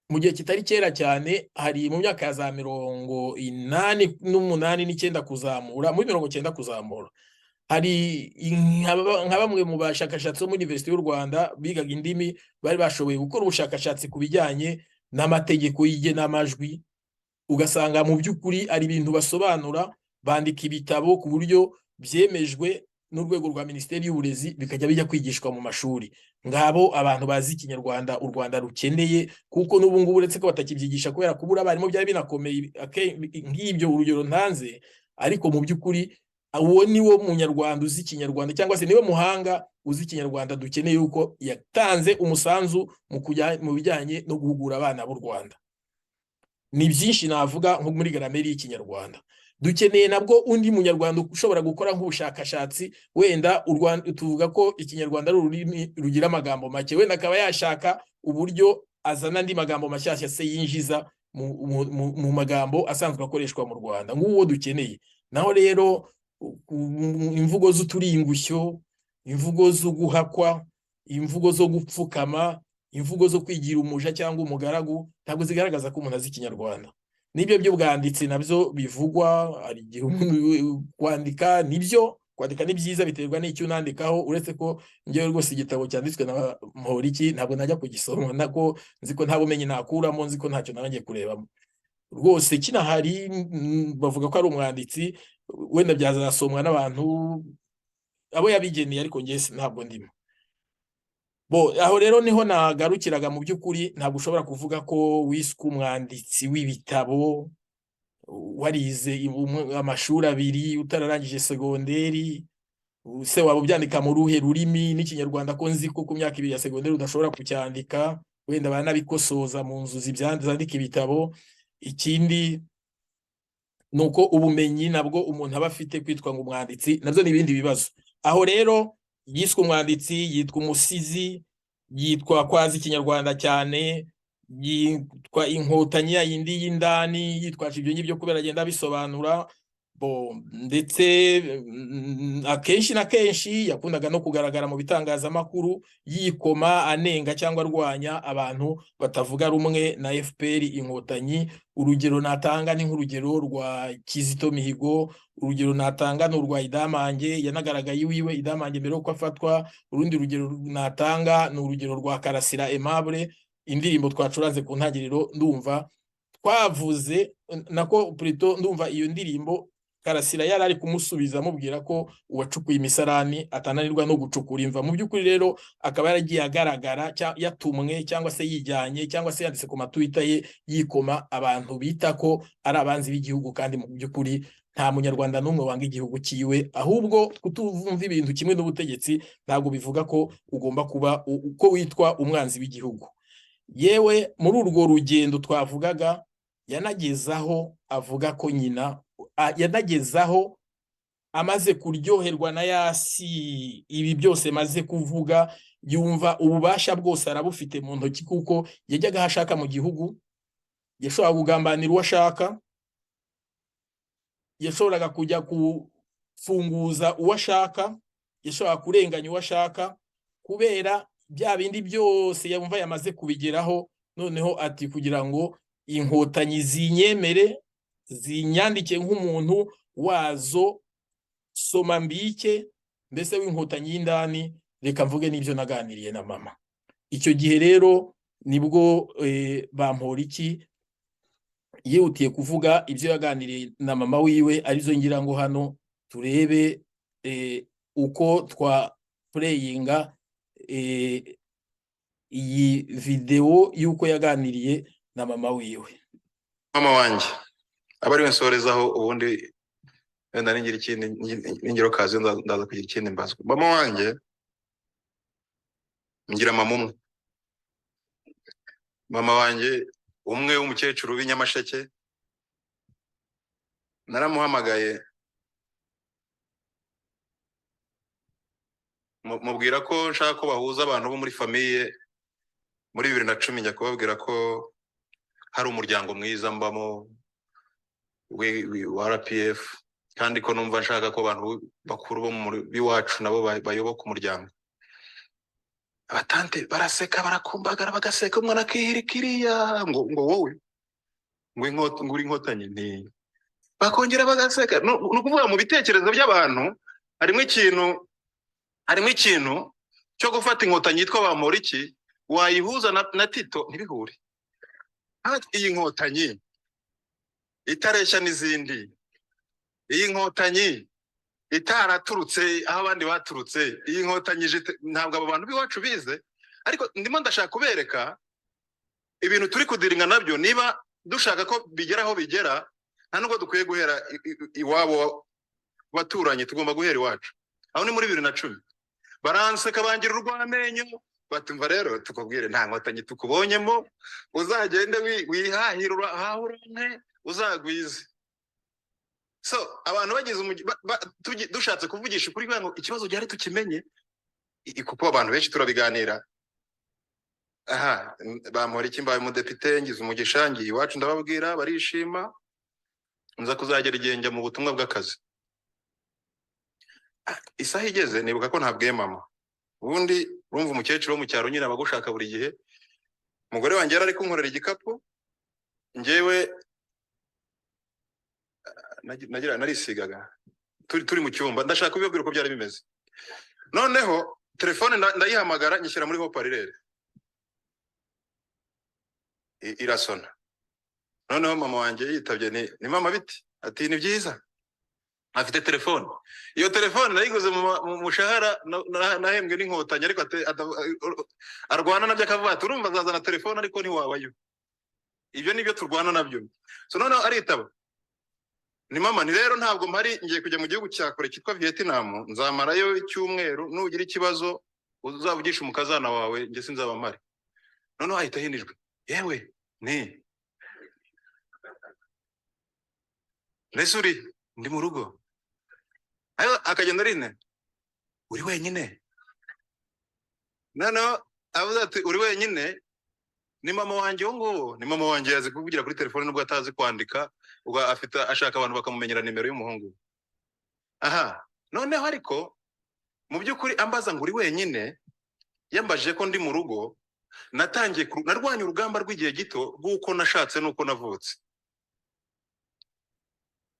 mu gihe kitari kera cyane, hari mu myaka ya za 88 9 kuzamura, muri 90 kuzamura, hari nka bamwe mu bashakashatsi bo muri University y'u Rwanda bigaga indimi bari bashoboye gukora ubushakashatsi ku bijyanye n'amategeko y'igenamajwi, ugasanga mu by'ukuri ari ibintu basobanura, bandika ibitabo ku buryo byemejwe n'urwego rwa Minisiteri y'Uburezi bikajya bijya kwigishwa mu mashuri. Ngabo abantu bazi Ikinyarwanda u Rwanda rukeneye, kuko n'ubu ngubu uretse ko batakibyigisha kubera kubura abarimu byari binakomeye nk'ibyo urugero ntanze, ariko mu by'ukuri uwo niwo munyarwanda uzi Ikinyarwanda, cyangwa se niwe muhanga uzi Ikinyarwanda dukeneye, yuko yatanze umusanzu mu bijyanye no guhugura abana b'u Rwanda. Ni byinshi navuga nko muri grameri y'Ikinyarwanda. Dukeneye nabwo undi munyarwanda ushobora gukora nk'ubushakashatsi, wenda tuvuga ko Ikinyarwanda ari ururimi rugira amagambo make, wenda akaba yashaka uburyo azana andi magambo mashyashya se yinjiza mu magambo asanzwe akoreshwa mu Rwanda, nk'uwo dukeneye. Naho rero imvugo z'uturingushyo, imvugo zo guhakwa, imvugo zo gupfukama, imvugo zo kwigira umuja cyangwa umugaragu ntabwo zigaragaza ko umuntu azi Ikinyarwanda. Nibyo by'ubwanditsi nabyo bivugwa, hari igihe kwandika nibyo, kwandika ni byiza biterwa n'icyo unandikaho, uretse ko ngewe rwose igitabo cyanditswe na Mporiki ntabwo najya kugisoma, nako nzi ko nta bumenyi nakuramo, nzi ko ntacyo narangiye kurebamo. Rwose kinahari bavuga ko ari umwanditsi, wenda byazasomwa n'abantu abo yabigeneye, ariko ngewe ntabwo ndimo. Aho rero niho nagarukiraga. Mu by'ukuri ntabwo ushobora kuvuga ko wiswe umwanditsi w'ibitabo, warize amashuri 2 utararangije segonderi, se waba ubyandika mu ruhe rurimi? N'Ikinyarwanda ko nzi ko ku myaka 2 ya segonderi udashobora kucyandika, wenda banabikosoza mu nzu zandika ibitabo. Ikindi nuko ubumenyi nabwo umuntu aba afite, kwitwa ngo umwanditsi nabyo ni ibindi bibazo. Aho rero yiswe umwanditsi, yitwa umusizi, yitwa kwazi Ikinyarwanda cyane, yitwa inkotanyi yindi y'indani, yitwaje ibyo ngibyo kubera agenda bisobanura. Ndetse akenshi na kenshi yakundaga no kugaragara mu bitangazamakuru yikoma, anenga cyangwa arwanya abantu batavuga rumwe na FPR inkotanyi. Urugero natanga ni nk'urugero rwa Kizito Mihigo, urugero natanga ni urwa Idamange, yanagaragaye iwiwe Idamange mbere yuko afatwa. Urundi rugero natanga ni urugero rwa Karasira Aimable, indirimbo twacuranze ku ntangiriro ndumva twavuze nako plutôt ndumva iyo ndirimbo Karasira yari ari kumusubiza amubwira ko uwacukuye imisarani atananirwa no gucukura imva. Mu by'ukuri rero akaba yaragiye agaragara yatumwe cyangwa se yijyanye cyangwa se yanditse ku matwita ye yikoma abantu bita ko ari abanzi b'igihugu, kandi mu by'ukuri nta munyarwanda n'umwe wanga igihugu cyiwe, ahubwo kutuvumva ibintu kimwe n'ubutegetsi ntabwo bivuga ko ugomba kuba uko witwa umwanzi w'igihugu. Yewe muri urwo rugendo twavugaga yanagezaho avuga ko nyina yanagezaho amaze kuryoherwa na Yasi ibi byose maze kuvuga, yumva ububasha bwose arabufite mu ntoki, kuko yajyaga hashaka mu gihugu, yashobora kugambanira uwo ashaka, yashoboraga kujya kufunguza uwo ashaka, yashobora kurenganya uwo ashaka, kubera bya bindi byose yumva yamaze kubigeraho. Noneho ati kugira ngo inkotanyi zinyemere, zinyandike nk'umuntu wazo, soma mbike, mbese w'inkotanyi y'indani, reka mvuge n'ibyo naganiriye na mama. Icyo gihe rero nibwo Bamporiki yihutiye kuvuga ibyo yaganiriye na mama wiwe, arizo ngira ngo hano turebe uko twa playinga iyi video yuko yaganiriye na mama wiwe. Mama wanje abari wensorezaho ubundi wenda ningira ikindi ningiro kazi ndaza kugira ikindi mbazwa. Mama wanje ngira mama wanje umwe w'umukecuru w'Inyamasheke, naramuhamagaye mubwira ko nshaka ko bahuza abantu bo muri famille muri 2010, njya kubabwira ko hari umuryango mwiza mbamo wa RPF, kandi ko numva nshaka ko abantu bakuru bo muri biwacu nabo bayoboka umuryango. Abatante baraseka barakumbagara bagaseka, umwana akihirikiriya ngo wowe ngo uri inkotanyi, bakongera bagaseka. No kuvuga mu bitekerezo by'abantu harimo ikintu cyo gufata inkotanyi yitwa Bamporiki wayihuza na Tito ntibihure. Iyi nkotanyi itareshya n'izindi, iyi nkotanyi itaraturutse aho abandi baturutse, iyi nkotanyi ntabwo abo bantu b'iwacu bize, ariko ndimo ndashaka kubereka ibintu turi kudiringa nabyo. Niba dushaka ko bigera aho bigera, nta nubwo dukwiye guhera iwabo baturanyi, tugomba guhera iwacu. Aho ni muri 2010 baranseka bangira urw'amenyo, batumva rero tukubwire nta nkotanyi tukubonyemo, uzagende wihahira ahahuranke uzagwize. So abantu bagize dushatse kuvugisha ukuri ngo ikibazo cyari tukimenye, kuko abantu benshi turabiganira. Aha, Bamporiki mbaye umudepite, ngize umugisha, ngiye iwacu ndababwira, barishima, nza kuzagera igihe njya mu butumwa bw'akazi. Isaha igeze nibuka ko ntabwiye mama. Ubundi urumva umukecuru wo mu cyaro nyine abagushaka buri gihe. Umugore wanjye yari ari kunkorera igikapu, njyewe narisigaga turi mu cyumba, ndashaka kubibabwira uko byari bimeze. Noneho telefone ndayihamagara, nyishyira muri haut-parleur, irasona. Noneho mama wanjye yitabye, ni mama biti, ati ni byiza, afite telefone. Iyo telefone nayiguze mu mushahara nahembwe n'inkotanyi, ariko arwana nabyo akavuga ati urumva azazana telefone ariko ntiwabayo. Ibyo nibyo turwana nabyo. So noneho aritaba, ni mama, ni rero ntabwo mpari, ngiye kujya mu gihugu cya kure cyitwa Vietnam, nzamarayo icyumweru, nugira ikibazo uzavugisha umukazana wawe, njye sinzaba mpari. Noneho ahita hinijwe, yewe nese uri ndi mu rugo. Akagenda rine, uri wenyine? Noneho avuze ati uri wenyine, ni mama wanjye ngo, ni mama wanjye yazi kuvugira kuri telefone nubwo atazi kwandika, ubwo ashaka abantu bakamumenyera nimero y'umuhungu. Aha, noneho ariko mu by'ukuri ambaza ngo uri wenyine, yambajije ko ndi mu rugo, natangiye narwanye urugamba rw'igihe gito rw'uko nashatse n'uko navutse.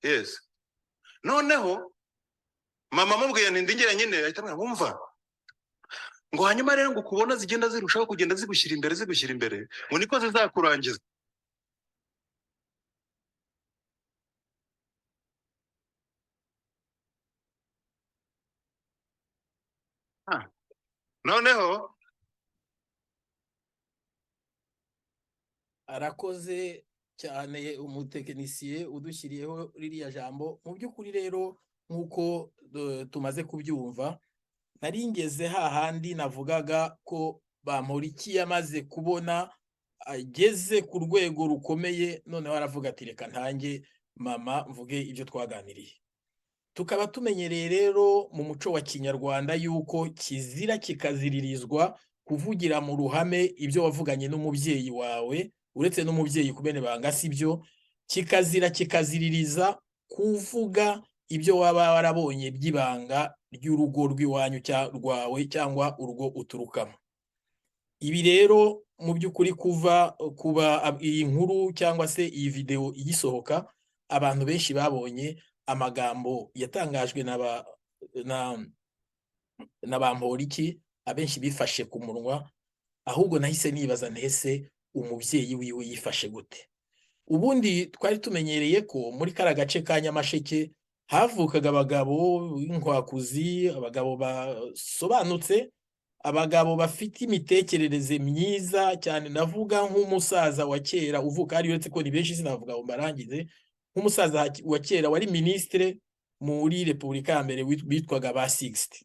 Yes. Noneho mama mubwiye nti ndi njyenyine, ahita ambwira wumva ngo hanyuma rero ngo kubona zigenda zirushaho kugenda zigushyira imbere ngo niko zizakurangiza. Noneho arakoze cyane umutekinisiye udushyiriyeho ririya jambo. Mu by'ukuri rero nk'uko tumaze kubyumva, nari ngeze hahandi navugaga ko Bamporiki yamaze kubona ageze ku rwego rukomeye, noneho aravuga ati reka ntange mama mvuge ibyo twaganiriye. Tukaba tumenyereye rero mu muco wa Kinyarwanda yuko kizira kikaziririzwa kuvugira mu ruhame ibyo wavuganye n'umubyeyi wawe, uretse n'umubyeyi kumene banga sibyo, kikazira kikaziririza kuvuga ibyo waba warabonye by'ibanga ry'urugo rw'iwanyu rwawe cyangwa urugo uturukamo. Ibi rero mu by'ukuri kuba iyi nkuru cyangwa se iyi video igisohoka, abantu benshi babonye amagambo yatangajwe na Bamporiki, abenshi bifashe ku munwa, ahubwo nahise nibaza ntese umubyeyi wiwe yifashe gute. Ubundi twari tumenyereye ko muri kara gace ka Nyamasheke havukaga abagabo b'inkwakuzi, abagabo basobanutse, abagabo bafite imitekerereze myiza cyane. Navuga nk'umusaza wa kera uvuka ari uretse ko ni benshi sinavuga ngo mbarangize, nk'umusaza wa kera wari ministre muri Repubulika ya mbere bitwaga ba 60.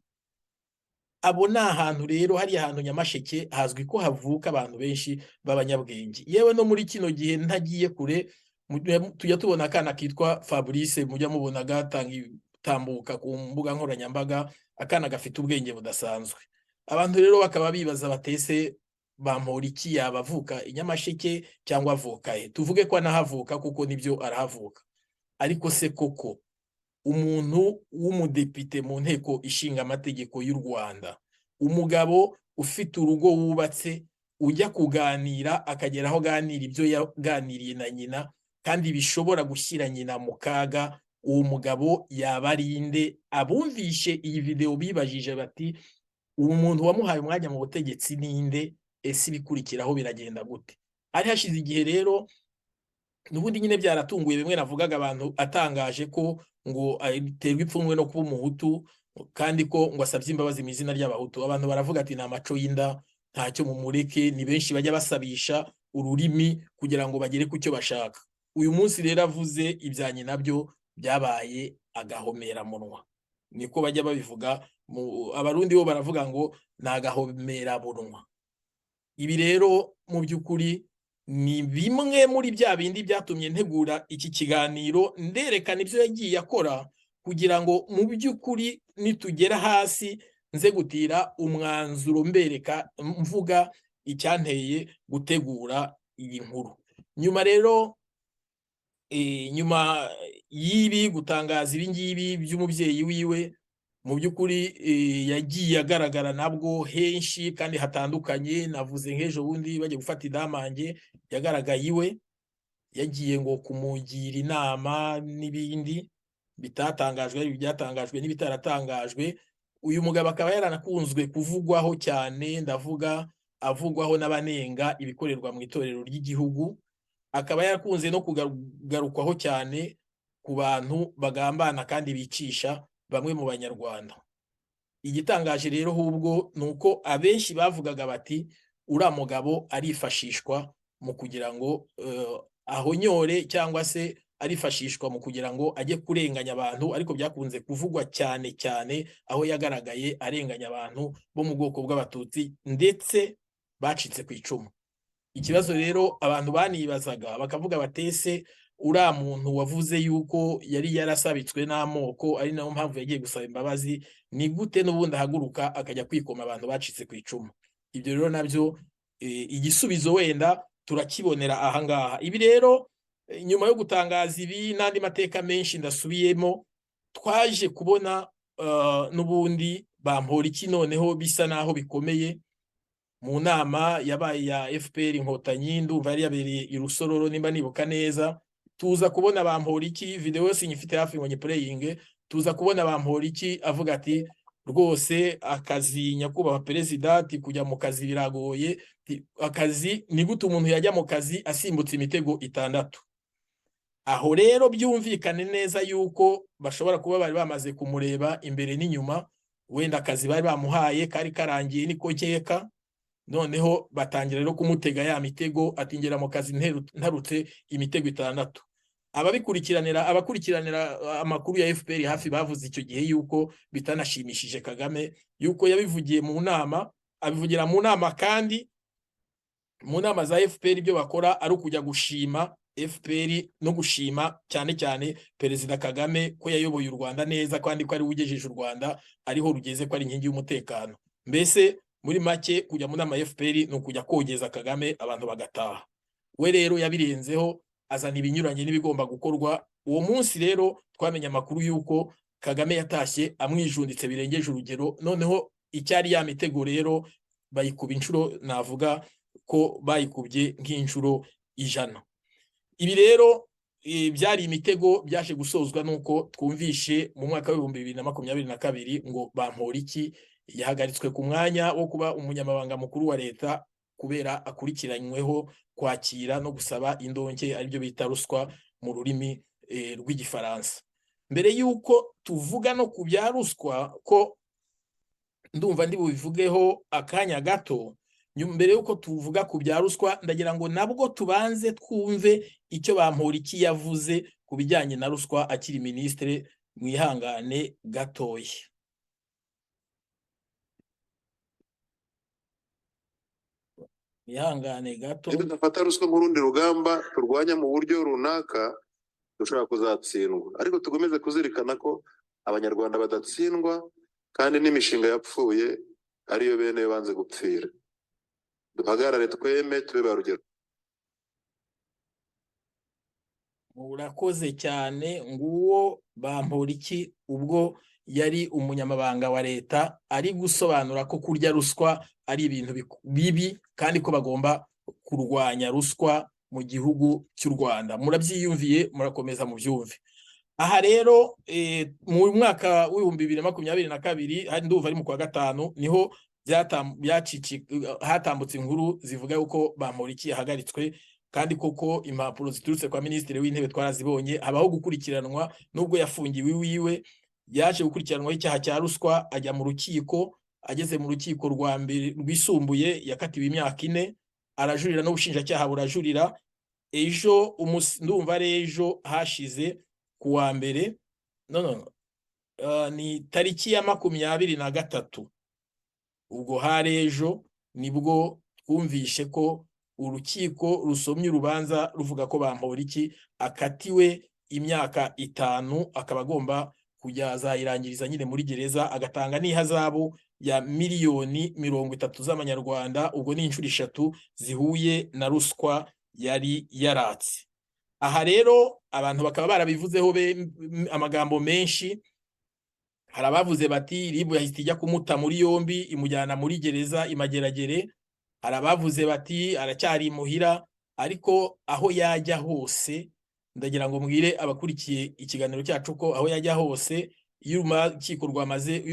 Abo ni ahantu rero, hari ahantu Nyamasheke hazwi ko havuka abantu benshi b'abanyabwenge. Yewe no muri kino gihe ntagiye kure, tujya tubona akana kitwa Fabrice, mujya mubona gatambuka ku mbuga nkoranyambaga, akana gafite ubwenge budasanzwe. Abantu rero bakaba bibaza batese Bamporiki yabavuka i Nyamasheke cyangwa avuka he? Tuvuge ko anahavuka kuko nibyo arahavuka, ariko se koko umuntu w'umudepite mu nteko ishinga amategeko y'u Rwanda, umugabo ufite urugo wubatse, ujya kuganira akageraho ganira ibyo yaganiriye na nyina, kandi bishobora gushyira nyina mu kaga uwo mugabo yaba arinde. Abumvishe iyi video bibajije bati uwo muntu wamuhaye umwanya mu butegetsi ninde, ese ibikurikiraho biragenda gute? Ari hashize igihe rero nubundi nyine byaratunguye bimwe navugaga abantu atangaje ko ngo aterwa ipfunwe no kuba umuhutu kandi ko ngo asabye imbabazi mu izina ry'abahutu. Abantu baravuga ati ni amaco y'inda, ntacyo mumureke. Ni benshi bajya basabisha ururimi kugira ngo bagere ku cyo bashaka. Uyu munsi rero avuze ibyanyi nabyo byabaye agahomeramunwa, niko bajya babivuga. Abarundi bo baravuga ngo ni agahomeramunwa. Ibi rero mu by'ukuri ni bimwe muri bya bindi byatumye ntegura iki kiganiro, nderekana ibyo yagiye akora kugira ngo mu by'ukuri nitugera hasi nze gutira umwanzuro mbereka mvuga icyanteye gutegura iyi nkuru. Nyuma rero nyuma y'ibi gutangaza ibi ngibi by'umubyeyi wiwe, mu by'ukuri yagiye agaragara nabwo henshi kandi hatandukanye. Navuze nk'ejo bundi bagiye gufata idamange yagaragaye iwe, yagiye ngo kumugira inama n'ibindi bitatangajwe, byatangajwe n'ibitaratangajwe. Uyu mugabo akaba yaranakunzwe kuvugwaho cyane, ndavuga avugwaho n'abanenga ibikorerwa mu itorero ry'igihugu. Akaba yarakunze no kugarukwaho cyane ku bantu bagambana kandi bicisha bamwe mu banyarwanda. Igitangaje rero ahubwo ni uko abenshi bavugaga bati uriya mugabo arifashishwa mu kugira ngo ahonyore cyangwa se arifashishwa mu kugira ngo ajye kurenganya abantu, ariko byakunze kuvugwa cyane cyane aho yagaragaye arenganya abantu bo mu bwoko bw'abatutsi ndetse bacitse ku icumu. Ikibazo rero abantu banibazaga bakavuga batese uriya muntu wavuze yuko yari yarasabitswe n'amoko ari nayo mpamvu yagiye gusaba imbabazi, ni gute n'ubundi ahaguruka akajya kwikoma abantu bacitse ku icumu? Ibyo rero nabyo igisubizo wenda turakibonera ahangaha. Ibi rero nyuma yo gutangaza ibi n'andi mateka menshi ndasubiyemo, twaje kubona n'ubundi Bamporiki noneho bisa naho bikomeye mu nama yabaye ya FPR Inkotanyi, ndumva yari yabereye i Rusororo nimba nibuka neza. Tuza kubona Bamporiki, video yose nyifite hafi ngo nyiplaying, tuza kubona Bamporiki avuga ati rwose akazi nyakubahwa perezidati kujya mu kazi biragoye. Akazi ni gute umuntu yajya mu kazi asimbutse imitego 6? Aho rero byumvikane neza yuko bashobora kuba bari bamaze kumureba imbere n'inyuma, wenda akazi bari bamuhaye kari karangiye niko nkeka. Noneho batangira rero kumutega ya mitego, atingera mu kazi ntarutse imitego 6. Abakurikiranira amakuru ya FPR hafi bavuze icyo gihe yuko bitanashimishije Kagame, yuko yabivugiye mu nama, abivugira mu nama kandi mu nama za FPR ibyo bakora ari ukujya gushima FPR no gushima cyane cyane Perezida Kagame ko yayoboye u Rwanda neza kandi ko ari ugejeje u Rwanda ariho rugeze, ko ari inkingi y'umutekano. Mbese muri make kujya mu nama ya FPR no kujya kogeza Kagame abantu bagataha. We rero yabirenzeho azana ibinyuranye n'ibigomba gukorwa. Uwo munsi rero twamenye amakuru yuko Kagame yatashye amwijunditse birengeje urugero, noneho icyari ya mitego rero bayikuba inshuro, navuga ko bayikubye nk'inshuro 100. Ibi rero byari imitego byaje gusozwa nuko twumvishe mu mwaka wa 2022 ngo Bamporiki yahagaritswe ku mwanya wo kuba umunyamabanga mukuru wa leta kubera akurikiranyweho kwakira no gusaba indonke, aribyo bita ruswa mu rurimi rw'igifaransa. Mbere yuko tuvuga no ku bya ruswa, ko ndumva ndi bubivugeho akanya gato, mbere yuko tuvuga ku bya ruswa ndagira ngo nabwo tubanze twumve icyo Bamporiki yavuze ku bijyanye na ruswa akiri ministre. Mwihangane gatoya. Mwihangane gato. Iyo tudafata ruswa nk'urundi rugamba turwanya mu buryo runaka dushobora kuzatsindwa, ariko tugomeze kuzirikana ko abanyarwanda badatsindwa kandi n'imishinga yapfuye ariyo bene banze gupfira. Duhagarare tweme tube ba rugero. Murakoze cyane. Nguwo Bamporiki ubwo yari umunyamabanga wa leta ari gusobanura ko kurya ruswa ari ibintu bibi kandi ko bagomba kurwanya ruswa mu gihugu cy'u Rwanda. Murabyiyumviye, murakomeza mu byumve. aha rero mu mwaka w'ibihumbi 2022 hari nduva ari mu kwa gatanu niho hatambutse inkuru zivuga yuko Bamporiki yahagaritswe, kandi koko impapuro ziturutse kwa minisitiri w'intebe twarazibonye. Habaho gukurikiranwa, nubwo yafungiwe iwiwe yaje gukurikiranwaho icyaha cya ruswa, ajya mu rukiko. Ageze mu rukiko rwa mbere rwisumbuye yakatiwe imyaka 4, arajurira n'ubushinjacyaha burajurira. Ejo ndumva ari ejo hashize kuwa mbere ni tariki ya 23, ubwo hari ejo nibwo twumvishe ko urukiko rusomye urubanza ruvuga ko Bamporiki akatiwe imyaka 5, akaba agomba kujya azayirangiriza nyine muri gereza, agatanga n'ihazabu ya miliyoni 30 z'amanyarwanda, ubwo ni inshuro 3 zihuye na ruswa yari yaratse. Aha rero abantu bakaba barabivuzeho amagambo menshi. Hari abavuze bati ribu yahise ijya kumuta muri yombi imujyana muri gereza Imageragere. Hari abavuze bati aracyari imuhira, ariko aho yajya hose ndagira ngo mbwire abakurikiye ikiganiro cyacu ko aho yajya hose iyo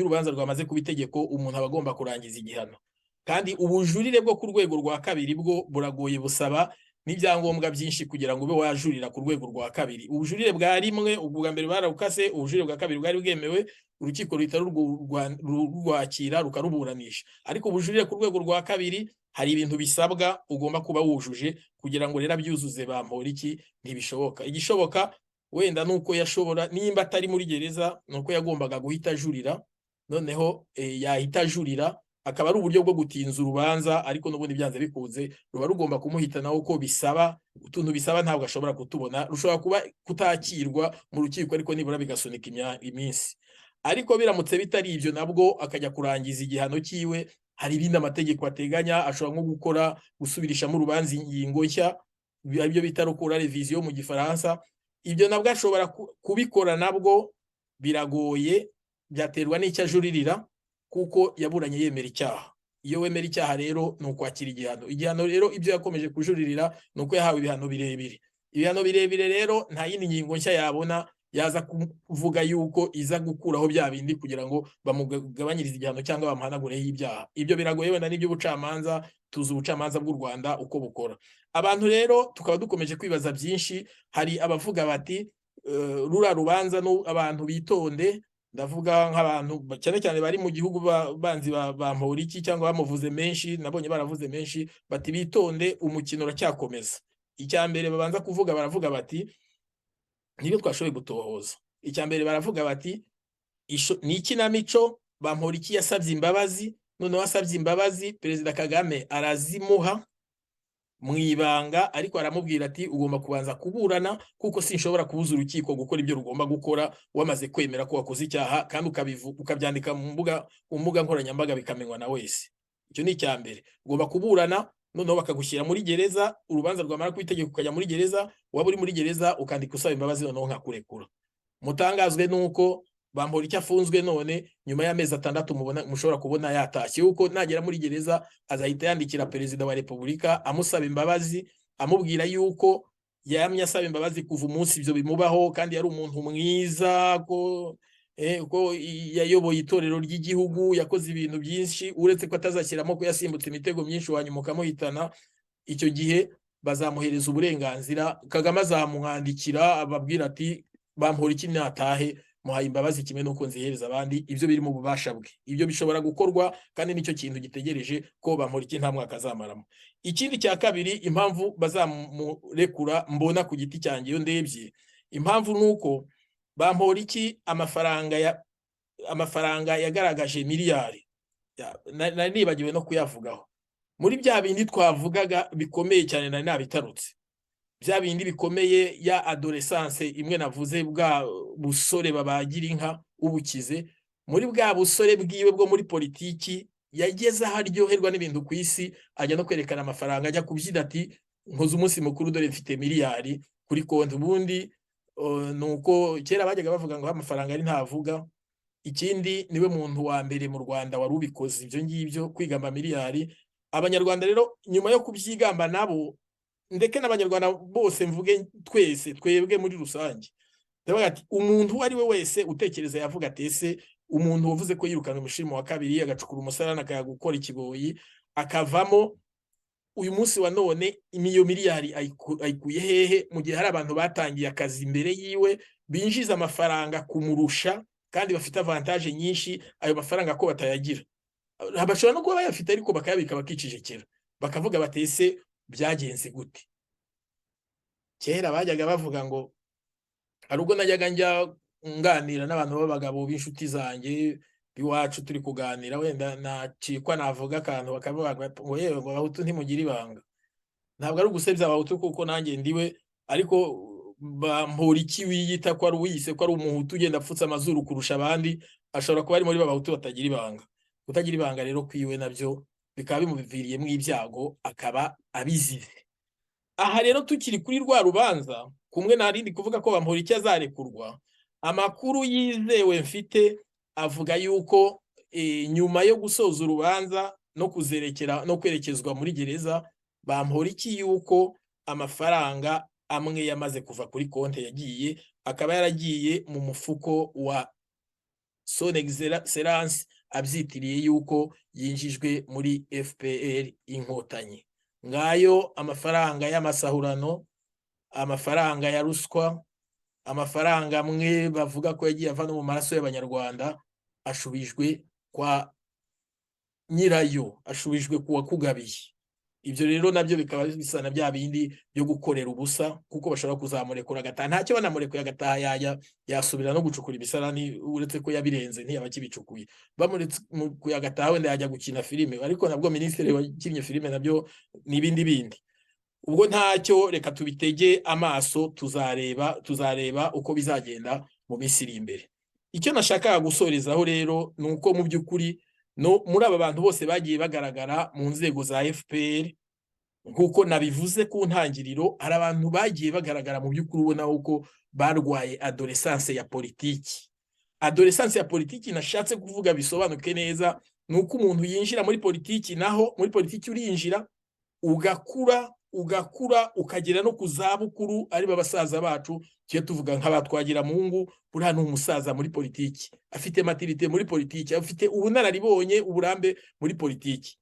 urubanza rwamaze kuba itegeko, umuntu aba agomba kurangiza igihano. Kandi ubujurire bwo ku rwego rwa kabiri bwo buragoye, busaba n'ibyangombwa byinshi kugira ngo ube wajurira ku rwego rwa kabiri. Ubujurire bwa rimwe ubwa mbere barawukase, ubujurire bwa kabiri bwari bwemewe, urukiko ruhita rurwakira rukaruburanisha. Ariko ubujurire ku rwego rwa kabiri hari ibintu bisabwa ugomba kuba wujuje kugira ngo rero abyuzuze Bamporiki ntibishoboka. Igishoboka wenda nuko yashobora, nimba atari muri gereza, nuko yagombaga guhita ajurira, noneho yahita ajurira, akaba ari uburyo bwo gutinza urubanza. Ariko n'ubundi byanze bikunze ruba rugomba kumuhitanaho ko bisaba utuntu bisaba ntabwo ashobora kutubona. Rushobora kuba kutakirwa mu rukiko, ariko nibura bigasunika iminsi. Ariko biramutse bitari ibyo, nabwo akajya kurangiza igihano cyiwe, hari ibindi amategeko ateganya. Ashobora nko gusubirishamo urubanza ingingo nshya, ibyo bita rukora revision mu gifaransa. Ibyo nabwo ashobora kubikora, nabwo biragoye, byaterwa n'icyo ajuririra, kuko yaburanye yemera icyaha. Iyo wemera icyaha rero ni ukwakira igihano rero ibyo yakomeje kujuririra ni uko yahawe ibihano birebire. Ibihano birebire rero nta yindi ngingo nshya yabona yaza kuvuga yuko iza gukuraho bya bindi kugira ngo bamugabanyirize igihano cyangwa bamuhanagureho ibyaha. Ibyo biragoye, wenda n'iby'ubucamanza, tuzi ubucamanza bw'u Rwanda uko bukora. Abantu rero tukaba dukomeje kwibaza byinshi. Hari abavuga bati rura rubanza abantu bitonde. Ndavuga nk'abantu cyane cyane bari mu gihugu banzi Bamporiki cyangwa bamuvuze menshi, nabonye baravuze menshi, bati bitonde, umukino uracyakomeza. Icya mbere babanza kuvuga, baravuga bati nibyo twashoboye gutohoza. Icya mbere baravuga bati ni ikinamico. Bamporiki yasabye imbabazi, noneho asabye imbabazi Perezida Kagame arazimuha mu ibanga, ariko aramubwira ati ugomba kubanza kuburana, kuko sinshobora kubuza urukiko gukora ibyo rugomba gukora wamaze kwemera ko wakoze icyaha, kandi ukabyandika mu mbuga nkoranyambaga bikamenywa na wese. Icyo ni icya mbere. Ugomba kuburana, noneho bakagushyira muri gereza, urubanza rwamara kwitegeka ukajya muri gereza, waba uri muri gereza ukandika usaba imbabazi, noneho nkakurekura. Mutangazwe nuko Bamporiki afunzwe none nyuma y'amezi 6 mushobora kubona yatashye, kuko nagera muri gereza azahita yandikira Perezida wa Repubulika amusaba imbabazi, amubwira yuko yamye asaba imbabazi kuva umunsi ibyo bimubaho, kandi yari umuntu mwiza, ko yayoboye itorero ry'igihugu, yakoze ibintu byinshi, uretse ko atazashyiramo ko yasimbutse imitego myinshi wanyuma ukamuhitana. Icyo gihe bazamuhereza uburenganzira. Kagame azamwandikira ababwira ati Bamporiki natahe, muhaye imbabazi kimwe nuko nzihereza abandi. Ibyo biri mu bubasha bwe. Ibyo bishobora gukorwa, kandi nicyo kintu gitegereje ko Bamporiki nta mwaka azamaramo. Ikindi cya kabiri, impamvu bazamurekura mbona ku giti cyanjye iyo ndebye, impamvu nuko Bamporiki amafaranga yagaragaje miliyari, nari nibagiwe no kuyavugaho. Muri bya bindi twavugaga bikomeye cyane, nari nabitarutse, bya bindi bikomeye ya adolescence imwe navuze, bwa busore babagira inka ubukize. Muri bwa busore bwiwe bwo muri politiki, yageze aho aryoherwa n'ibintu ku isi, ajya no kwerekana amafaranga, ajya kubyina ati nkoze umunsi mukuru, dore mfite miliyari kuri konti. Ubundi nuko kera bajyaga bavuga ngo amafaranga ari ntavuga. Ikindi, niwe muntu wa mbere mu Rwanda wari ubikoze ibyo ngibyo, kwigamba miliyari. Abanyarwanda rero nyuma yo kubyigamba nabo, ndeke n'abanyarwanda bose mvuge twese, twebwe muri rusange, ndavuga ati umuntu uwo ari we wese utekereza yavuga ati ese umuntu wavuze ko yirukana umushimo wa kabiri agacukura umusarani akajya gukora ikigoyi akavamo, uyu munsi wa none imiyo miliyari ayikuye hehe mu gihe hari abantu batangiye akazi imbere yiwe binjiza amafaranga kumurusha kandi bafite avantage nyinshi, ayo mafaranga ko batayagira. Bashobora no kuba bayafite ariko bakayabika bakicecekera bakavuga batese byagenze gute. Kera bajyaga bavuga ngo hari ubwo najyaga njya nganira n'abantu b'abagabo b'inshuti zanjye biwacu turi kuganira, wenda nacikwa navuga akantu bakavuga ngo yewe ngo abahutu ntimugira ibanga. Ntabwo ari ugusebya abahutu kuko nanjye ndiwe, ariko Bamporiki wiyita ko ari uwiyise ko ari umuhutu ugenda apfutse amazuru kurusha abandi ashobora kuba ari muri b'abahutu batagira ibanga. Kutagira ibanga rero kwiwe nabyo bikaba bimuviriyemo ibyago akaba abizize. Aha rero tukiri kuri rwa rubanza kumwe narindi kuvuga ko Bamporiki azarekurwa, amakuru yizewe mfite avuga yuko nyuma yo gusoza urubanza no kuzerekera no kwerekezwa muri gereza, Bamporiki yuko amafaranga amwe yamaze kuva kuri konte yagiye akaba yaragiye mu mufuko wa Son Excellence abyitiriye yuko yinjijwe muri FPR Inkotanyi. Ngayo amafaranga y'amasahurano, amafaranga ya ruswa, amafaranga amwe bavuga ko yagiye ava no mu maraso y'abanyarwanda ashubijwe kwa nyirayo, ashubijwe kuwa kugabiye. Ibyo rero nabyo bikaba bisana bya bindi byo gukorera ubusa kuko bashobora kuzamurekura agataha, ntacyo banamurekuye agataha yasubira no gucukura ibisarani, uretse ko yabirenze ntiyaba kibicukuye. Bamuretse agataha wenda yajya gukina filime, ariko nabwo minisitiri wakinnye filime nabyo n'ibindi bindi. Ubwo ntacyo, reka tubitege amaso, tuzareba uko bizagenda mu minsi iri imbere. Icyo nashakaga gusorezaho rero ni uko mu by'ukuri no muri aba bantu bose bagiye bagaragara mu nzego za FPR, nkuko nabivuze ku ntangiriro, hari abantu bagiye bagaragara mu by'ukuri ubona uko barwaye adolescence ya politiki. Adolescence ya politiki nashatse kuvuga bisobanuke neza, nuko umuntu yinjira muri politiki, naho muri politiki urinjira ugakura ukagera no kuzabukuru, ari babasaza bacu cyo tuvuga nk'abatwagira Mungu, buriya ni umusaza muri politiki, afite maturité muri politiki, afite ubunararibonye uburambe muri politiki.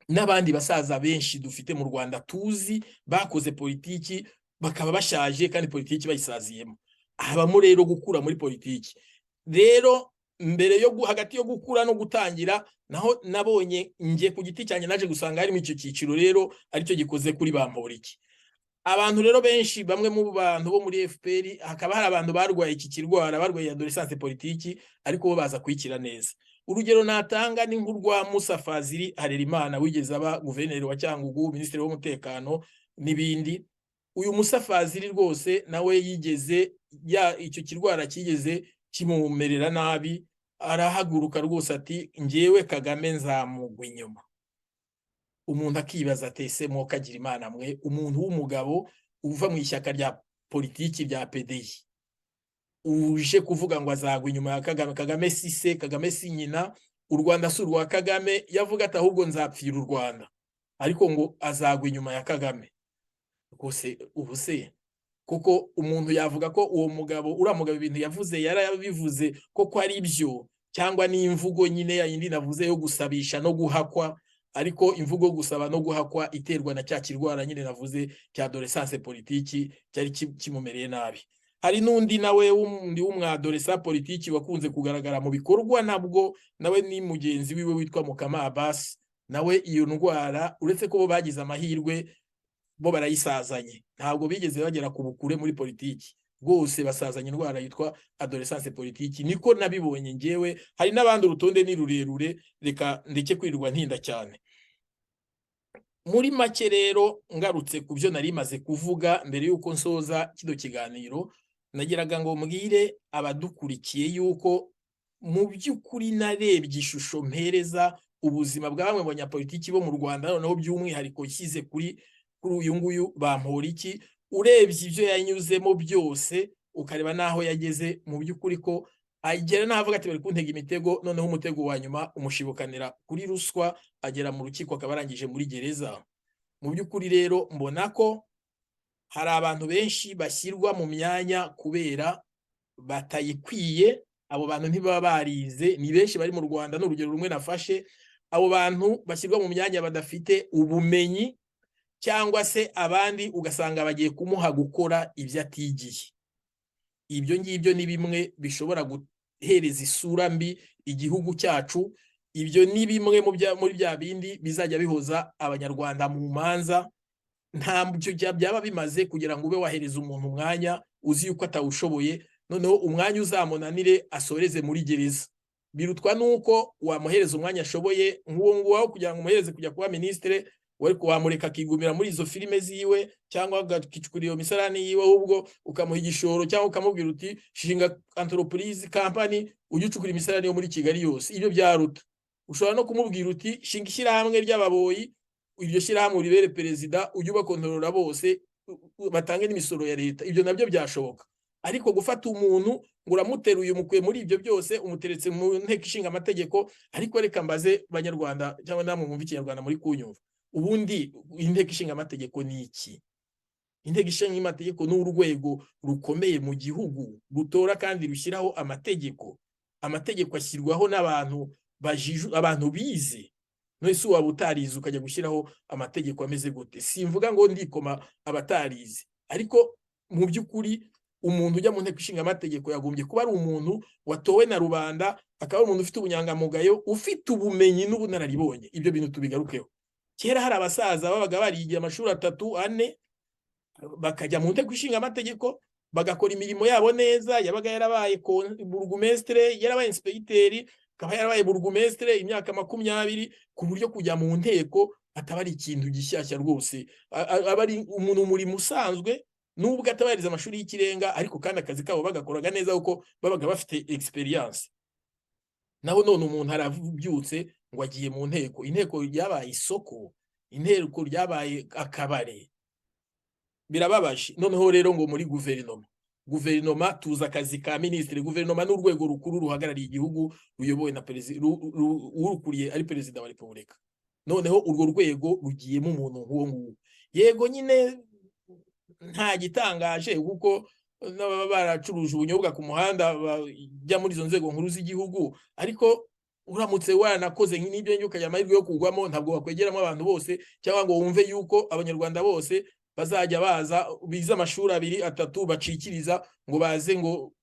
N'abandi basaza benshi dufite mu Rwanda tuzi bakoze politiki bakaba bashaje kandi politiki bayisaziyemo. Habamo rero gukura muri politiki. Rero mbere yo hagati yo gukura no gutangira, naho nabonye ngiye ku giti cyane naje gusanga harimo icyo cyiciro rero aricyo gikoze kuri Bamporiki. Abantu rero benshi, bamwe mu bantu bo muri FPR, hakaba hari abantu barwaye iki kirwara, barwaye adolescence politiki, ariko bo baza kwikira neza. Urugero natanga ni nk'urwa Musa Fazili Harerimana wigeze aba guverineri wa Cyangugu, minisitiri w'umutekano n'ibindi. Uyu Musa Fazili rwose nawe yigeze icyo kirwara kigeze kimumerera nabi, arahaguruka rwose ati ngewe Kagame nzamugwa inyuma. Umuntu akibaza atese mo kagira Imana mwe, umuntu w'umugabo uva mu ishyaka rya politiki rya PDI uje kuvuga ngo azagwa inyuma ya Kagame. Kagame si se, Kagame si nyina, u Rwanda si urwa Kagame. Yavuga ati ahubwo nzapfira u Rwanda, ariko ngo azagwa inyuma ya Kagame. Rwose ubu se kuko umuntu yavuga ko uwo mugabo uramugabo ibintu yavuze yarabivuze koko ari ibyo, cyangwa ni imvugo nyine ya yindi navuze yo gusabisha no guhakwa, ariko imvugo gusaba no guhakwa iterwa na cya kirwara nyine navuze cya adolescence politiki cyari kimumereye nabi. Hari n'undi nawe w'umwadolescent politiki wakunze kugaragara mu bikorwa, nabwo nawe ni mugenzi wiwe witwa Mukama Abbas. Nawe iyo ndwara uretse ko bo bagize amahirwe bo barayisazanye, ntabwo bigeze bagera ku bukure muri politiki, rwose basazanye indwara yitwa adolescence politiki. Niko nabibonye ngewe, hari n'abandi urutonde ni rurerure, reka ndeke kwirirwa ntinda cyane. Muri make rero ngarutse ku byo nari maze kuvuga mbere yuko nsoza kino kiganiro, nagiraga ngo mbwire abadukurikiye yuko mu by'ukuri narebye ishusho mpereza ubuzima bwa bamwe mu banyapolitiki bo mu Rwanda, noneho by'umwihariko shyize kuri uyu nguyu Bamporiki. Urebye ibyo yanyuzemo byose ukareba naho yageze, mu by'ukuri ko agera navuga ati bari kuntega imitego, noneho umutego wa nyuma umushibukanira kuri ruswa, agera mu rukiko akaba arangije muri gereza. Mu by'ukuri rero mbona ko hari abantu benshi bashyirwa mu myanya kubera batayikwiye. Abo bantu ntibaba barize, ni benshi bari mu Rwanda, n'urugero rumwe nafashe. Abo bantu bashyirwa mu myanya badafite ubumenyi, cyangwa se abandi ugasanga bagiye kumuha gukora ibyo atigiye. Ibyo ngibyo ni bimwe bishobora guhereza isura mbi igihugu cyacu. Ibyo ni bimwe muri bya bindi bizajya bihoza abanyarwanda mu manza. Ntabyo byaba bimaze kugira ngo ube wahereza umuntu umwanya uzi yuko atawushoboye, noneho umwanya uzamunanire asoreze muri gereza. Birutwa nuko wamuhereza umwanya ashoboye, nk'uwo nguwo kugira ngo umuhereze kujya kuba ministre, wamureka akigumira muri izo filime ziwe cyangwa agakicukura iyo misarani yiwe, ahubwo ukamuha igishoro cyangwa ukamubwira uti shinga entreprise company ujye ucukura imisarani yo muri Kigali yose. Ibyo byaruta. Ushobora no kumubwira uti shinga ishyirahamwe ry'ababoyi, iryo shyirahamwe uribere perezida, ujye ubakontorora bose, batange n'imisoro ya leta. Ibyo nabyo byashoboka. Ariko gufata umuntu ngo uramuteruye umukuye muri ibyo byose umuteretse mu nteko ishinga amategeko. Ariko reka mbaze Banyarwanda cyangwa namwe mwumva Ikinyarwanda muri kunyumva, ubundi inteko ishinga amategeko ni iki? Inteko ishinga amategeko ni urwego rukomeye mu gihugu, rutora kandi rushyiraho amategeko. Amategeko ashyirwaho n'abantu abantu bize. Nese waba utarize ukajya gushyiraho amategeko ameze gute? Simvuga ngo ndikoma abatarize, ariko mu by'ukuri umuntu ujya mu nteko ishinga amategeko yagombye kuba ari umuntu watowe na rubanda, akaba umuntu ufite ubunyangamugayo, ufite ubumenyi n'ubunararibonye. Ibyo bintu tubigarukeho. Kera hari abasaza babaga barigiye amashuri 3-4 bakajya mu nteko ishinga amategeko bagakora imirimo yabo neza. Yabaga yarabaye burugumestre, yarabaye inspecteur, akaba yarabaye burugumestre imyaka 20, ku buryo kujya mu nteko ataba ari ikintu gishyashya rwose. Aba ari umuntu muri musanzwe, nubwo atabariza amashuri y'ikirenga, ariko kandi akazi kabo bagakoraga neza kuko babaga bafite experience. Naho none umuntu arabyutse ngo agiye mu nteko. Inteko ryabaye isoko, inteko ryabaye akabare. Birababaje. Noneho rero ngo muri guverinoma tuza akazi ka ministre. Guverinoma ni urwego rukuru ruhagarariye igihugu, ruyobowe na perezida, urukuriye ari perezida wa repubulika. Noneho urwo rwego rugiyemo umuntu nk'uwo nguwo. Yego nyine nta gitangaje kuko n'ababa baracuruje ubunyobwa ku muhanda bajya muri izo nzego nkuru z'igihugu, ariko uramutse waranakoze nk'ibyo njye ukajya amahirwe yo kugwamo, ntabwo wakwegeramo abantu bose cyangwa ngo wumve yuko abanyarwanda bose bazajya baza biza amashuri 2-3 bacikiriza ngo baze ngo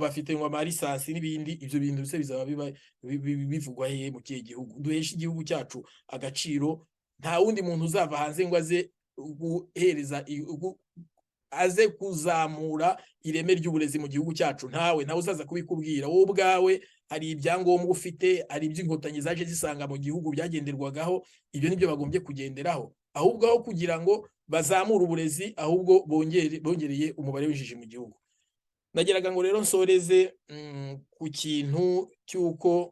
bafite ngo amalisansi n'ibindi. Ibyo bintu bise bizaba bivugwa he mu kihe gihugu? Duhesha igihugu cyacu agaciro. Nta wundi muntu uzava hanze ngo aze guhereza aze kuzamura ireme ry'uburezi mu gihugu cyacu. Nawe uzaza kubikubwira. Wowe ubwawe hari ibyangombwa ufite, hari iby'inkotanyi zaje zisanga mu gihugu byagenderwagaho. Ibyo nibyo bagombye kugenderaho, ahubwo aho kugira ngo bazamure uburezi, ahubwo bongereye umubare w'injiji mu gihugu. Nageraga ngo rero nsoreze ku kintu cy'uko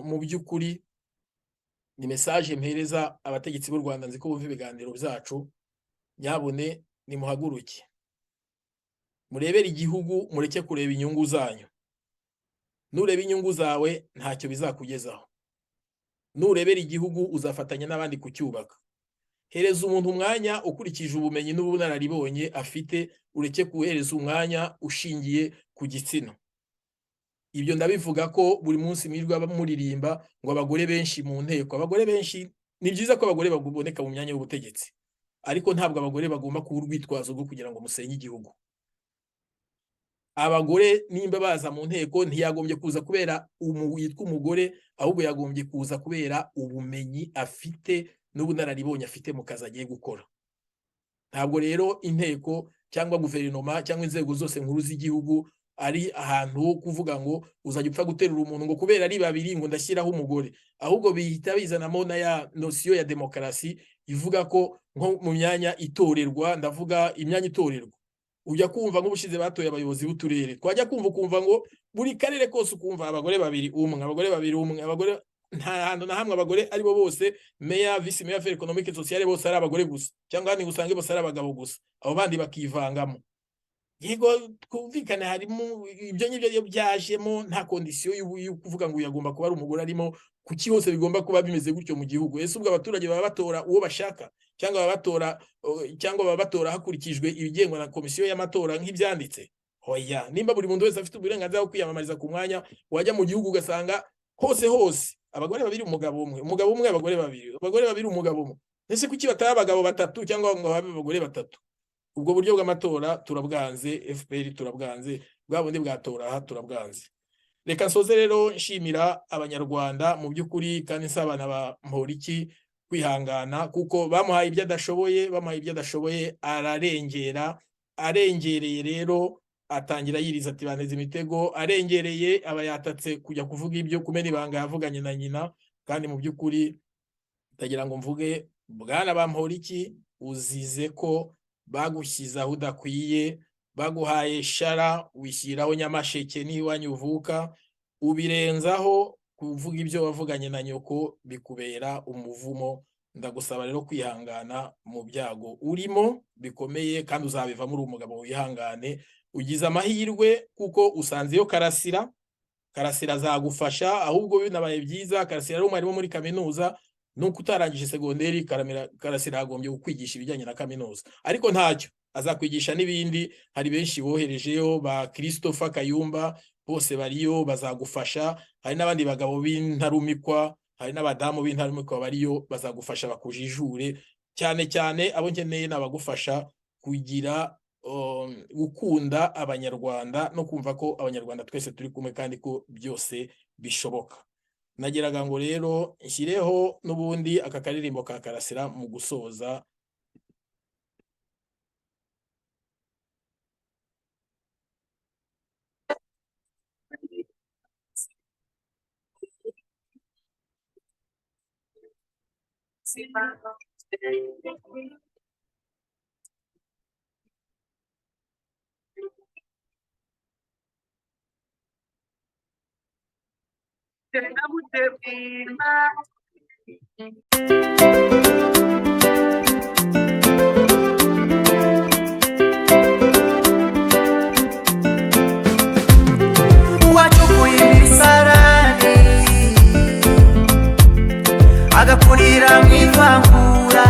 mu by'ukuri ni message mpereza abategetsi b'u Rwanda. Nzi ko bumva ibiganiro byacu. Nyabone nimuhaguruke, murebere igihugu, mureke kureba inyungu zanyu. Nureba inyungu zawe ntacyo bizakugezaho. Nurebera igihugu uzafatanya n'abandi kucyubaka. Hereza umuntu umwanya ukurikije ubumenyi n'ubunararibonye afite, ureke kuhereza umwanya ushingiye ku gitsina. Ibyo ndabivuga ko buri munsi mwirwa muririmba ngo abagore benshi mu nteko. Abagore benshi, ni byiza ko abagore baboneka mu myanya y'ubutegetsi, ariko ntabwo abagore bagomba kuba urwitwazo rwo kugira ngo musenye igihugu. Abagore nimba baza mu nteko ntiyagombye kuza kubera yitwa umugore, ahubwo yagombye kuza kubera ubumenyi afite n'ubunararibonye afite mu kazi agiye gukora. Ntabwo rero inteko cyangwa guverinoma cyangwa inzego zose nkuru z'igihugu ari ahantu ho kuvuga ngo uzajya upfa guterura umuntu ngo kubera ari babiri ngo ndashyiraho umugore, ahubwo bihita bizanamo na ya nosiyo ya demokarasi ivuga ko nko mu myanya itorerwa, ndavuga imyanya itorerwa, ujya kumva nk'ubushize batoye abayobozi b'uturere, twajya kumva ngo buri karere kose ukumva abagore 2 umwe, abagore 2 umwe, abagore nta hantu na hamwe abagore ari bo bose meya, vice meya, affaires économiques sociales bose ari abagore gusa, cyangwa ni gusange bose ari abagabo gusa, abo bandi bakivangamo. yego twumvikane harimo ibyo ngibyo byajemo nta kondisiyo yo kuvuga ngo yagomba kuba ari umugore arimo, kuki hose bigomba kuba bimeze gutyo mu gihugu? Ese ubwo abaturage baba batora uwo bashaka cyangwa baba batora hakurikijwe ibigengwa na komisiyo y'amatora nk'ibyanditse? Hoya, nimba buri muntu wese afite uburenganzira bwo kwiyamamariza ku mwanya, wajya mu gihugu ugasanga hose abagore babiri umugabo umwe abagore babiri umugabo umwe. Ese kuki batari abagabo batatu cyangwa ngo habe abagore batatu? Ubwo buryo bw'amatora turabwanze, FPR turabwanze, bwa bundi bwatora aha turabwanze. Reka nsoze rero nshimira abanyarwanda mu by'ukuri, kandi nsabana ba Mporiki kwihangana, kuko bamuhaye ibyo adashoboye arengereye rero atangira yiriza ati baneze imitego, arengereye aba yatatse kujya kuvuga ibyo kumena ibanga yavuganye na nyina. Kandi mu by'ukuri ndagira ngo mvuge, bwana ba Mporiki, uzize ko bagushyize aho udakwiye, baguhaye shara wishyiraho Nyamasheke n'iwanyu uvuka, ubirenzaho kuvuga ibyo wavuganye na nyoko, bikubera umuvumo. Ndagusaba rero kwihangana mu byago urimo bikomeye, kandi uzabivamo uri umugabo wihangane. Ugize amahirwe kuko usanzeyo Karasira azagufasha, ahubwo binabaye byiza Karasira ari umwarimu muri kaminuza, nuko utarangije segonderi Karasira agombye kukwigisha ibijyanye na kaminuza, ariko ntacyo azakwigisha n'ibindi. Hari benshi boherejeyo ba Christopher Kayumba, bose bariyo bazagufasha. Hari n'abandi bagabo b'intarumikwa, hari n'abadamu b'intarumikwa bariyo bazagufasha bakujijure. Cyane abo nkeneye nabagufasha kugira gukunda abanyarwanda no kumva ko abanyarwanda twese turi kumwe kandi ko byose bishoboka. Nagiraga ngo rero nshyireho n'ubundi aka karirimbo ka Karasira mu gusoza. Wacukuye imisarane agakurira mu ivangura,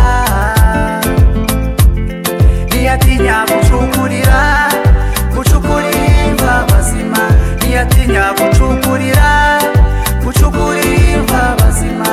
ntiyatinya gucukurira imva bazima, ntiyatinya gucukurira imva bazima.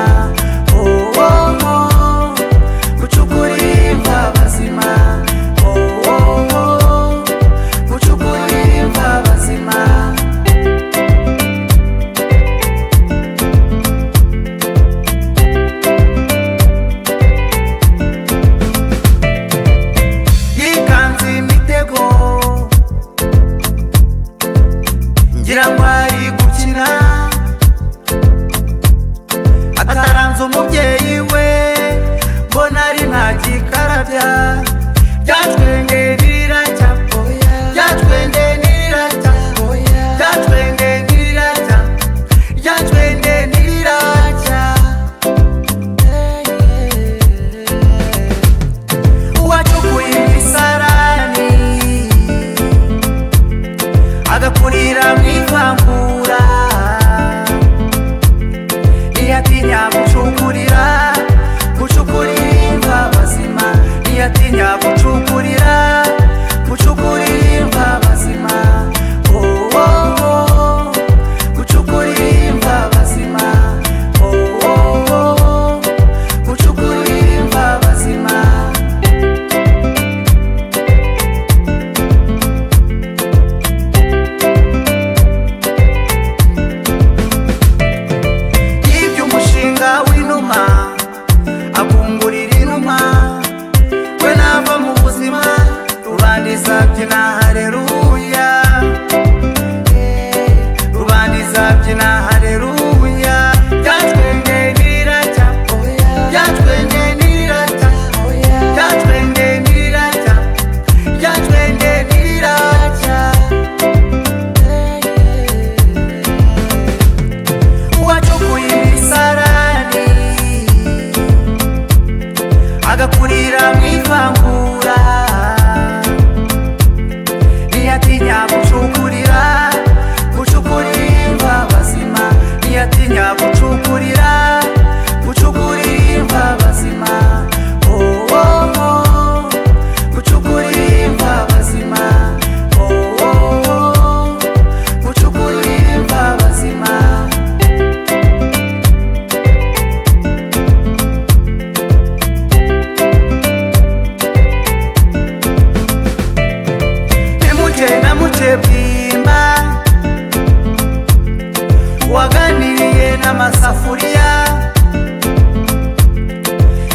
amasafuriya,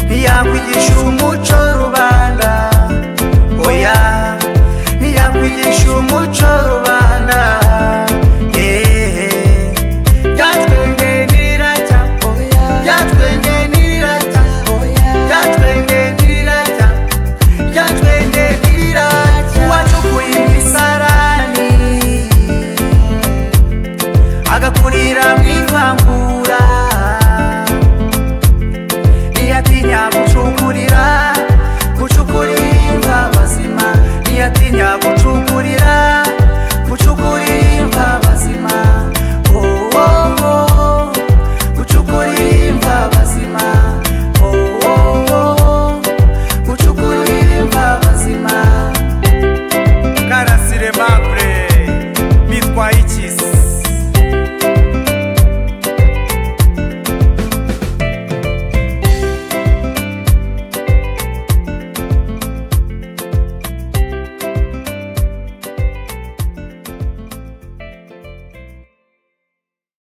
ntiyakwigisha umuco rubanda, oya ntiyakwigisha umuco rubanda. Byatwenge nirata, byatwenge nirata, byatwenge nirata, byatwenge nirata. Uwacukuye imisarani agakurira mu ivangura, ntiyatinya gucukurira